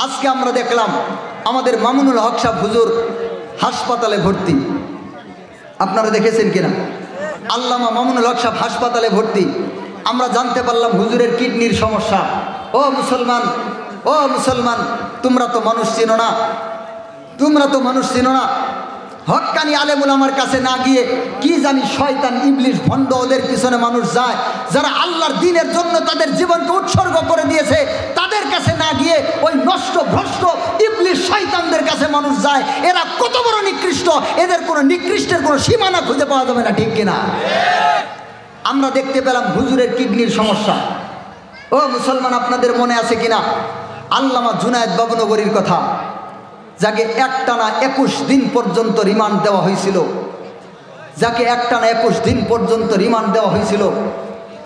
আজকে আমরা দেখলাম আমাদের মামুনুল হক সাহেব হুজুর হাসপাতালে ভর্তি, আপনারা দেখেছেন কিনা? আল্লামা মামুনুল হক সাহেব হাসপাতালে ভর্তি। আমরা জানতে পারলাম হুজুরের কিডনির সমস্যা। ও মুসলমান, ও মুসলমান, তোমরা তো মানুষ চিনো না, তোমরা তো মানুষ চিনো না। হক্কানি আলেমুল আমার কাছে না গিয়ে কি জানি শয়তান ইবলিশ ভণ্ড ওদের পিছনে মানুষ যায়, যারা আল্লাহর দ্বীনের জন্য তাদের জীবনকে উৎসর্গ করে দিয়েছে তাদের কাছে না গিয়ে ওই নষ্ট ভ্রষ্ট ইবলিশ শয়তানদের কাছে মানুষ যায়। এরা কত বড় নিকৃষ্ট, এদের কোনো নিকৃষ্টের কোনো সীমানা খুঁজে পাওয়া যাবে না, ঠিক কিনা? আমরা দেখতে পেলাম হুজুরের কিডনির সমস্যা। ও মুসলমান, আপনাদের মনে আছে কিনা আল্লামা জুনায়েদ বাবুনগরীর কথা, যাকে একটানা 21 দিন পর্যন্ত রিমান্ড দেওয়া হয়েছিল, যাকে একটানা 21 দিন পর্যন্ত রিমান্ড দেওয়া হয়েছিল।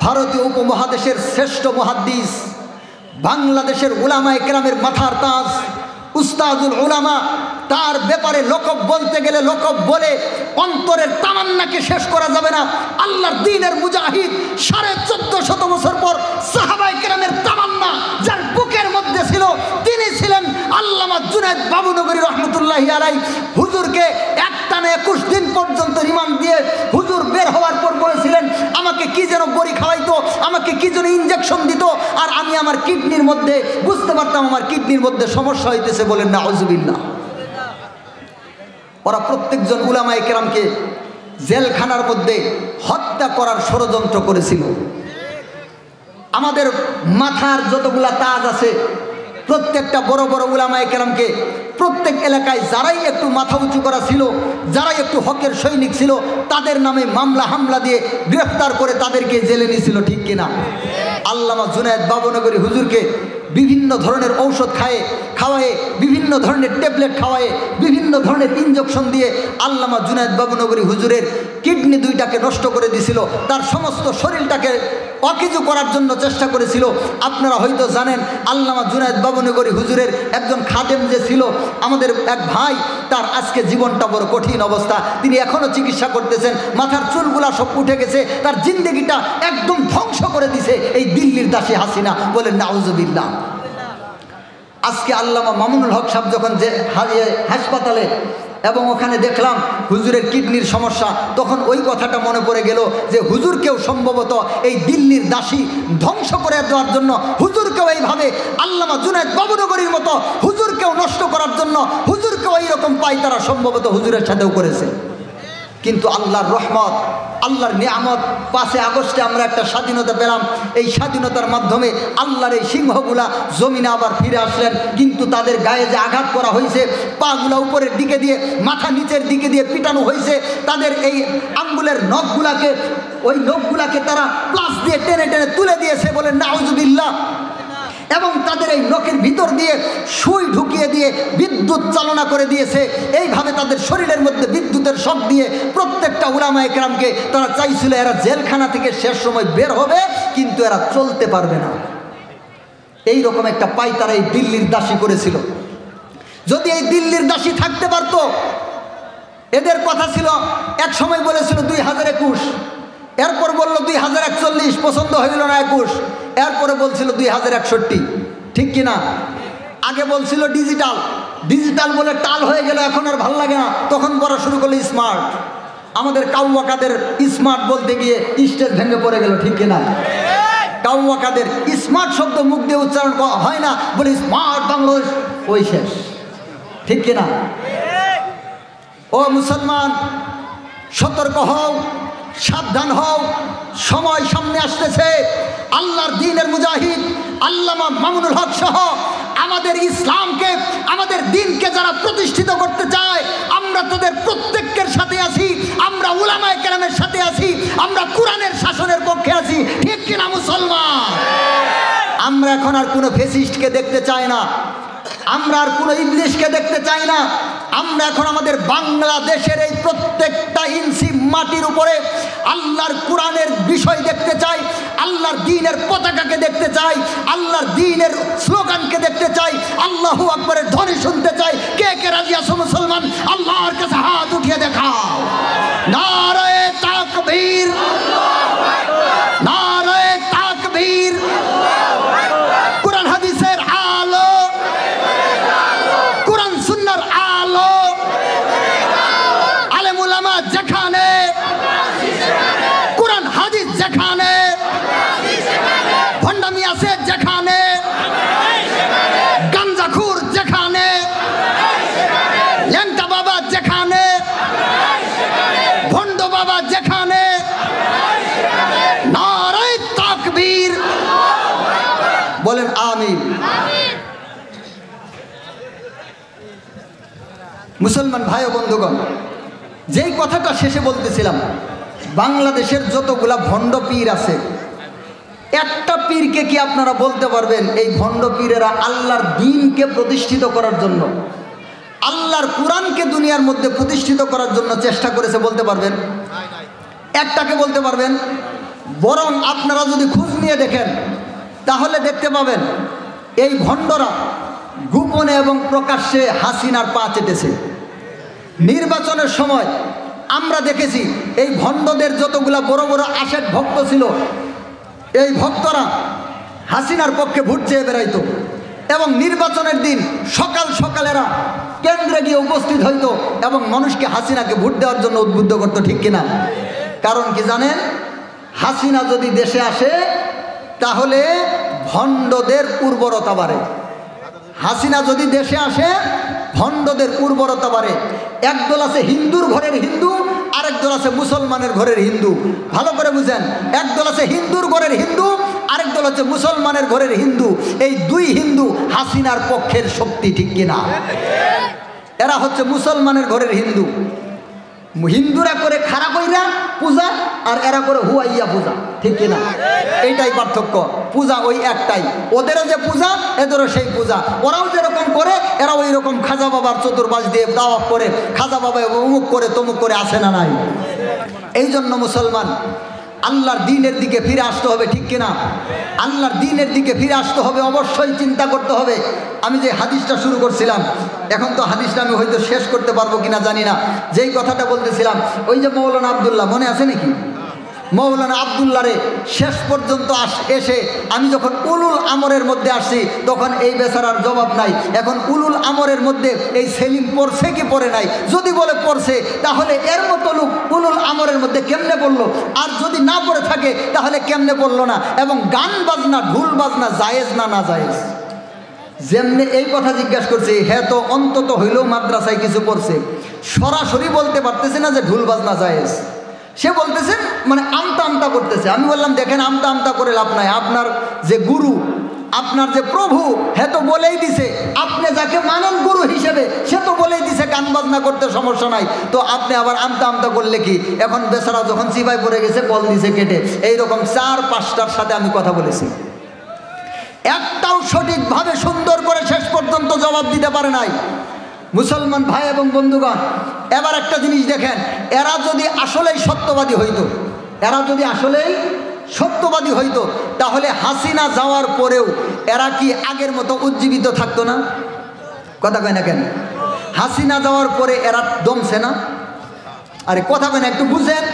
ভারতীয় উপমহাদেশের শ্রেষ্ঠ মুহাদ্দিস, বাংলাদেশের উলামায়ে কেরামের মাথার তাজ, উস্তাদুল উলামা, তার ব্যাপারে লোকব বলতে গেলে লোকব বলে অন্তরের তামান্নাকে শেষ করা যাবে না। আল্লাহর দ্বীনের মুজাহিদ, 1450 বছর পর সাহাবায়ে কেরামের তামান্না যার বুকের মধ্যে ছিল, তিনি ছিলেন আল্লামা জুনায়েদ বাবুনগরী রহমতুল্লাহি আলাইহি। হুজুরকে একটানা 21 দিন পর্যন্ত রিমান্ড দিয়ে হুজুর বের হওয়ার পর বলেছিলেন, আমাকে কি যেন বড়ি খাওয়াইতো, আমাকে কি যেন ইনজেকশন দিত, আর আমি আমার কিডনির মধ্যে বুঝতে পারতাম আমার কিডনির মধ্যে সমস্যা হইতেছে। বলেন নাউজুবিল্লাহ। ওরা প্রত্যেকজন উলামায়ে কেরামকে জেলখানার মধ্যে হত্যা করার ষড়যন্ত্র করেছিল। আমাদের মাথার যতগুলা তাজ আছে, প্রত্যেকটা বড় বড় উলামায়ে কেরামকে প্রত্যেক এলাকায় যারাই একটু মাথা উঁচু করা ছিল, যারাই একটু হকের সৈনিক ছিল, তাদের নামে মামলা হামলা দিয়ে গ্রেফতার করে তাদেরকে জেলে নিয়েছিল, ঠিক কিনা? আল্লামা জুনায়েদ বাবুনগরী হুজুরকে বিভিন্ন ধরনের ঔষধ খাওয়ায়ে বিভিন্ন ধরনের ট্যাবলেট খাওয়ায়ে বিভিন্ন ধরনের ইনজেকশন দিয়ে আল্লামা জুনায়েদ বাবুনগরী হুজুরের কিডনি দুইটাকে নষ্ট করে দিয়েছিল, তার সমস্ত শরীরটাকে অকেজু করার জন্য চেষ্টা করেছিল। আপনারা হয়তো জানেন আল্লামা জুনায়েদ বাবুনগরী হুজুরের একজন খাদেম যে ছিল, আমাদের এক ভাই, তার আজকে জীবনটা বড় কঠিন অবস্থা, তিনি এখনও চিকিৎসা করতেছেন, মাথার চুলগুলা সব উঠে গেছে, তার জিন্দেগিটা একদম ধ্বংস করে দিছে এই দিল্লির দাসী হাসিনা। বলেন নাউজুবিল্লাহ। আজকে আল্লামা মামুনুল হক সাহেব যখন যে হাসপাতালে এবং ওখানে দেখলাম হুজুরের কিডনির সমস্যা, তখন ওই কথাটা মনে পড়ে গেল যে হুজুরকেও সম্ভবত এই দিল্লির দাসী ধ্বংস করে দেওয়ার জন্য, হুজুরকেও এইভাবে আল্লামা জুনায়েদ বাবুনগরীর মতো হুজুরকেও নষ্ট করার জন্য হুজুরকেও এইরকম পায়তারা সম্ভবত হুজুরের সাথেও করেছে। কিন্তু আল্লাহর রহমত, আল্লাহর নিয়ামত, 5 আগস্টে আমরা একটা স্বাধীনতা পেলাম। এই স্বাধীনতার মাধ্যমে আল্লাহর এই সিংহগুলা জমিনে আবার ফিরে আসলেন। কিন্তু তাদের গায়ে যে আঘাত করা হয়েছে, পাগুলা উপরের দিকে দিয়ে, মাথা নিচের দিকে দিয়ে পিটানো হয়েছে, তাদের এই আঙ্গুলের নখগুলাকে, ওই নখগুলাকে তারা প্লাস দিয়ে টেনে টেনে তুলে দিয়েছে। বলেন নাউজুবিল্লাহ। এবং তাদের এই নখের ভিতর দিয়ে সুই ঢুকিয়ে দিয়ে বিদ্যুৎ চালনা করে দিয়েছে। এইভাবে তাদের শরীরের মধ্যে বিদ্যুতের শক দিয়ে প্রত্যেকটা উলামায়ে কেরামকে তারা চাইছিল এরা জেলখানা থেকে শেষ সময় বের হবে, কিন্তু এরা চলতে পারবে না। এই রকম একটা পায়তারা এই দিল্লির দাসী করেছিল। যদি এই দিল্লির দাসী থাকতে পারত, এদের কথা ছিল, এক সময় বলেছিল 2021, এরপর বলল 2041, পছন্দ হইল না 21, এরপরে বলছিল 2061, ঠিক কিনা? আগে বলছিল ডিজিটাল বলে টাল হয়ে গেল, এখন আর ভাল লাগে না, তখন বলা শুরু করলো স্মার্ট। আমাদের কাউয়াকাদের স্মার্ট বলতে গিয়ে স্টেজ ভেঙে পড়ে গেল, ঠিক কিনা? কাউয়াকাদের স্মার্ট শব্দ মুখ দিয়ে উচ্চারণ হয় না, বলে স্মার্ট বাংলাদেশ, ওই শেষ, ঠিক কিনা? ও মুসলমান, সতর্ক হও, সাবধান হও, সময় সামনে আসতেছে। আল্লাহর দ্বীনের মুজাহিদ আল্লামা মামুনুল হক সহ আমাদের ইসলামকে, আমাদের দ্বীনকে যারা প্রতিষ্ঠিত করতে চায়, আমরা তাদের প্রত্যেকের সাথে আছি, আমরা উলামায়ে কেরামের সাথে আছি, আমরা কোরআনের শাসনের পক্ষে আছি, ঠিক কিনা মুসলমান? আমরা এখন আর কোনো ফ্যাসিস্টকে দেখতে চাই না, আমরা আর কোনো ইংলিশকে দেখতে চাই না। আমরা এখন আমাদের বাংলাদেশের এই প্রত্যেকটা ইঞ্চি মাটির উপরে আল্লাহর কোরআনের বিষয় দেখতে চাই, আল্লাহর দ্বীনের পতাকাকে দেখতে চাই, আল্লাহর দ্বীনের স্লোগানকে দেখতে চাই, আল্লাহু আকবরের ধ্বনি শুনতে চাই। কে কে রাজি আছো মুসলমান? আল্লাহর কাছে হাত উঠিয়ে দেখাও। নারায়ে তাকবীর, নারায়ে তাকবীর। কোরআন হাদিসের আলো, কোরআন সুন্নাহর আলো, আলেম উলামা যেখানে, কোরআন হাদিস যেখানে, ভণ্ডামি আছে যেখানে, গাঞ্জাখুর যেখানে, ল্যাংটা বাবা যেখানে, মুসলমান ভাই ও বন্ধুগণ, যেই কথাটা শেষে বলতেছিলাম, বাংলাদেশের যতগুলা ভণ্ড পীর আছে, একটা পীরকে কি আপনারা বলতে পারবেন এই ভণ্ড পীরেরা আল্লাহর দ্বীনকে প্রতিষ্ঠিত করার জন্য, আল্লাহর কোরআনকে দুনিয়ার মধ্যে প্রতিষ্ঠিত করার জন্য চেষ্টা করেছে? বলতে পারবেন? একটাকে বলতে পারবেন? বরং আপনারা যদি খোঁজ নিয়ে দেখেন তাহলে দেখতে পাবেন এই ভণ্ডরা গোপনে এবং প্রকাশ্যে হাসিনার পা চেটেছে। নির্বাচনের সময় আমরা দেখেছি এই ভণ্ডদের যতগুলা বড় বড় আশেক ভক্ত ছিল, এই ভক্তরা হাসিনার পক্ষে ভোট চেয়ে বেড়াইতো এবং নির্বাচনের দিন সকাল সকালেরা কেন্দ্রে গিয়ে উপস্থিত হইতো এবং মানুষকে হাসিনাকে ভোট দেওয়ার জন্য উদ্বুদ্ধ করতো। ঠিক কিনা? কারণ কি জানেন? হাসিনা যদি দেশে আসে তাহলে ভণ্ডদের উর্বরতা বাড়ে। হাসিনা যদি দেশে আসে ভণ্ডদের উর্বরতা বাড়ে। একদল আছে হিন্দুর ঘরের হিন্দু, আরেক দল আছে মুসলমানের ঘরের হিন্দু। ভালো করে বুঝেন, একদল আছে হিন্দুর ঘরের হিন্দু, আরেক দল হচ্ছে মুসলমানের ঘরের হিন্দু। এই দুই হিন্দু হাসিনার পক্ষের শক্তি। ঠিক কিনা? এরা হচ্ছে মুসলমানের ঘরের হিন্দু। হিন্দুরা করে খারাপ হইরা পূজা আর এরা করে হুয়াইয়া পূজা। ঠিক কিনা? এইটাই পার্থক্য। পূজা ওই একটাই, ওদেরও যে পূজা এদেরও সেই পূজা। ওরাও যেরকম করে এরা ওই রকম খাজা বাবার চতুর্পাশ দিয়ে দাওয়াত করে, খাজা বাবা অমুক করে তমুক করে, আসে না নাই? এই জন্য মুসলমান আল্লাহর দ্বীনের দিকে ফিরে আসতে হবে। ঠিক কিনা? আল্লাহর দ্বীনের দিকে ফিরে আসতে হবে, অবশ্যই চিন্তা করতে হবে। আমি যে হাদিসটা শুরু করছিলাম, এখন তো হাদিসটা আমি হয়তো শেষ করতে পারবো কিনা জানি না। যেই কথাটা বলতেছিলাম, ওই যে মৌলানা আবদুল্লাহ, মনে আছে নাকি? মৌলানা আবদুল্লাহরে শেষ পর্যন্ত এসে আমি যখন উলুল আমরের মধ্যে আসছি তখন এই বেচারার জবাব নাই। এখন উলুল আমরের মধ্যে এই সেলিম পড়ছে কি পড়ে নাই? যদি বলে পড়ছে তাহলে এর মতো লোক উলুল আমরের মধ্যে কেমনে পড়লো, আর যদি না পড়ে থাকে তাহলে কেমনে পড়লো না? এবং গান বাজনা ঢুল বাজনা জায়েজ না না জায়েজ? যেমনি এই কথা জিজ্ঞাসা করছে, হ্যাঁ তো অন্তত হইলেও মাদ্রাসায় কিছু পড়ছে, সরাসরি বলতে পারতেছে না যে ঢুল বাজনা জায়েজ। সে বলতেছেন মানে আমতা আমতা করতেছে। আমি বললাম দেখেন, আমতা আমতা করে লাভ নাই। আপনার যে গুরু, আপনার যে প্রভু, হ্যাঁ তো বলেই দিছে, আপনি যাকে মানেন গুরু হিসেবে সে তো বলেই দিছে গান বাজনা করতে সমস্যা নাই, তো আপনি আবার আমতা আমতা করলে কি? এখন বেচারা যখন চিপায় পড়ে গেছে কল দিছে কেটে। এইরকম 4-5টার সাথে আমি কথা বলেছি, একটাও সঠিকভাবে সুন্দর করে শেষ পর্যন্ত জবাব দিতে পারে নাই। মুসলমান ভাই এবং বন্ধুগণ, এবার একটা জিনিস দেখেন, এরা যদি আসলেই সত্যবাদী হইতো, এরা যদি আসলেই সত্যবাদী হইতো তাহলে হাসিনা যাওয়ার পরেও এরা কি আগের মতো উজ্জীবিত থাকতো না? কথা কয় না কেন? হাসিনা যাওয়ার পরে এরা দমছে না? আরে কথা কয় না, একটু বুঝেন।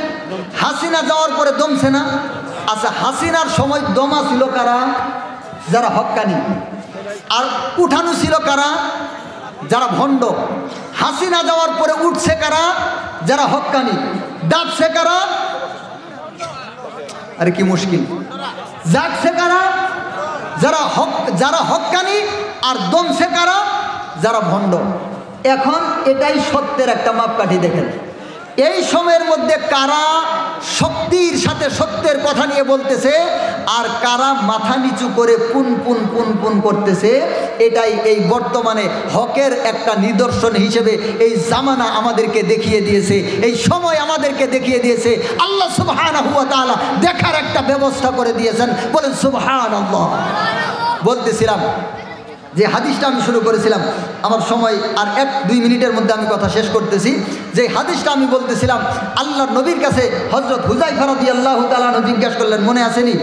হাসিনা যাওয়ার পরে দমছে না? আচ্ছা, হাসিনার সময় দমা ছিল কারা? যারা হক্কানি। আর উঠানো ছিল কারা? যারা ভণ্ড। হাসিনা যাওয়ার পরে উঠছে কারা? যারা হক্কানি। ডাকছে কারা? আরে কি মুশকিল! জাগছে কারা? যারা হক্কানি। আর দমছে কারা? যারা ভণ্ড। এখন এটাই সত্যের একটা মাপকাঠি। দেখেন এই সময়ের মধ্যে কারা শক্তির সাথে সত্যের কথা নিয়ে বলতেছে আর কারা মাথা নিচু করে পুন পুন পুন পুন করতেছে, এটাই এই বর্তমানে হকের একটা নিদর্শন হিসেবে এই জামানা আমাদেরকে দেখিয়ে দিয়েছে, এই সময় আমাদেরকে দেখিয়ে দিয়েছে। আল্লাহ সুবহানাহু ওয়া তাআলা দেখার একটা ব্যবস্থা করে দিয়েছেন। বলেন সুবহানাল্লাহ। বলতেছিলাম যে হাদিসটা আমি শুরু করেছিলাম, আমার সময় আর 1-2 মিনিটের মধ্যে আমি কথা শেষ করতেছি। যে হাদিসটা আমি বলতেছিলাম, আল্লাহর নবীর কাছে হযরত হুযায়ফা রাদিয়াল্লাহু তাআলা জিজ্ঞাসা করলেন, মনে আসেনি?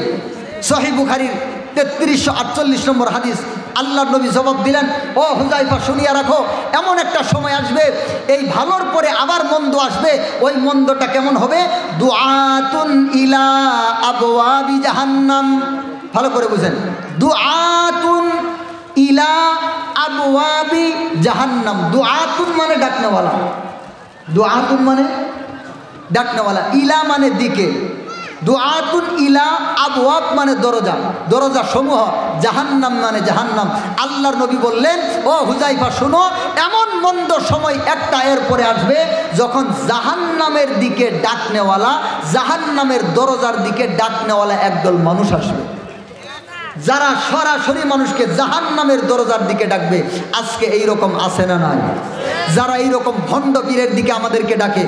সহিহ বুখারীর 3348 নম্বর হাদিস। আল্লাহর নবী জবাব দিলেন, ও হুযায়ফা শুনিয়া রাখো, এমন একটা সময় আসবে এই ভালোর পরে আবার মন্দ আসবে। ওই মন্দটা কেমন হবে? দুআতুন ইলা আবওয়াবি জাহান্নাম। ভালো করে বুঝেন, দুআতুন ইলা আবওয়াবি জাহান্নাম। দুআতুন মানে ডাকনেওয়ালা, দুআতুন মানে ডাকনেওয়ালা, ইলা মানে দিকে, দুআতুন ইলা আবওয়াব মানে দরজা, দরজা সমূহ, জাহান্নাম মানে জাহান্নাম। আল্লাহর নবী বললেন, ও হুযায়ফা শোনো, এমন মন্দ সময় একটা এর পরে আসবে যখন জাহান্নামের দিকে ডাকনেওয়ালা, জাহান্নামের দরজার দিকে ডাকনেওয়ালা একদল মানুষ আসবে। যারা সরাসরি মানুষকে জাহান্নামের দরজার দিকে ডাকবে। আজকে এই রকম আছে না নাই? যারা এই রকম ভণ্ড পীরের দিকে আমাদেরকে ডাকে,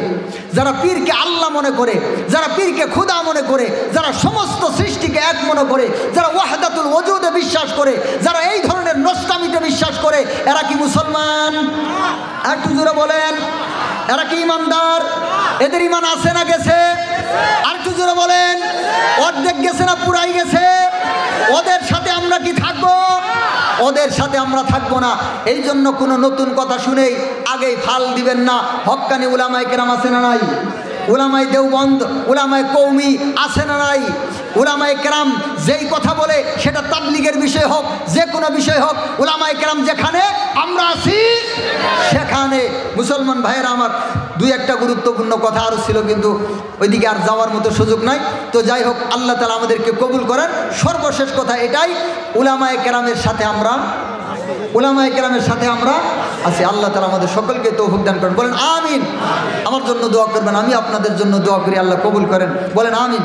যারা পীরকে আল্লাহ মনে করে, যারা পীরকে খুদা মনে করে, যারা সমস্ত সৃষ্টিকে এক মনে করে, যারা ওয়াহদাতুল ওজুদে বিশ্বাস করে, যারা এই ধরনের নষ্টামিতে বিশ্বাস করে, এরা কি মুসলমান? একটু জোরে বলেন, এরা কি ইমানদার? এদের ইমান আছে না গেছে? আর একটু জোরে বলেন, অর্ধেক গেছে না পুরাই গেছে? ওদের সাথে আমরা কি থাকবো? ওদের সাথে আমরা থাকবো না। এই জন্য কোনো নতুন কথা শুনেই আগেই ফাল দিবেন না। হক্কানি উলামায়ে কেরাম আছে না নাই? উলামায়ে দেওবন্দ, উলামায়ে কওমি আছে না নাই? উলামায়ে কেরাম যেই কথা বলে সেটা তাবলীগের বিষয় হোক, যে কোনো বিষয় হোক, উলামায়ে কেরাম যেখানে আমরা আছি সেখানে। মুসলমান ভাইয়েরা আমার, দুই একটা গুরুত্বপূর্ণ কথা আরও ছিল, কিন্তু ওইদিকে আর যাওয়ার মতো সুযোগ নাই। তো যাই হোক, আল্লাহ তাআলা আমাদেরকে কবুল করেন। সর্বশেষ কথা এটাই, উলামায়ে কেরামের সাথে আমরা, উলামায়ে কেরামের সাথে আমরা আছি। আল্লাহ তাআলা আমাদের সকলকে তৌফিক দান করেন। বলেন আমিন। আমার জন্য দোয়া করবেন, আমি আপনাদের জন্য দোয়া করি, আল্লাহ কবুল করেন। বলেন আমিন।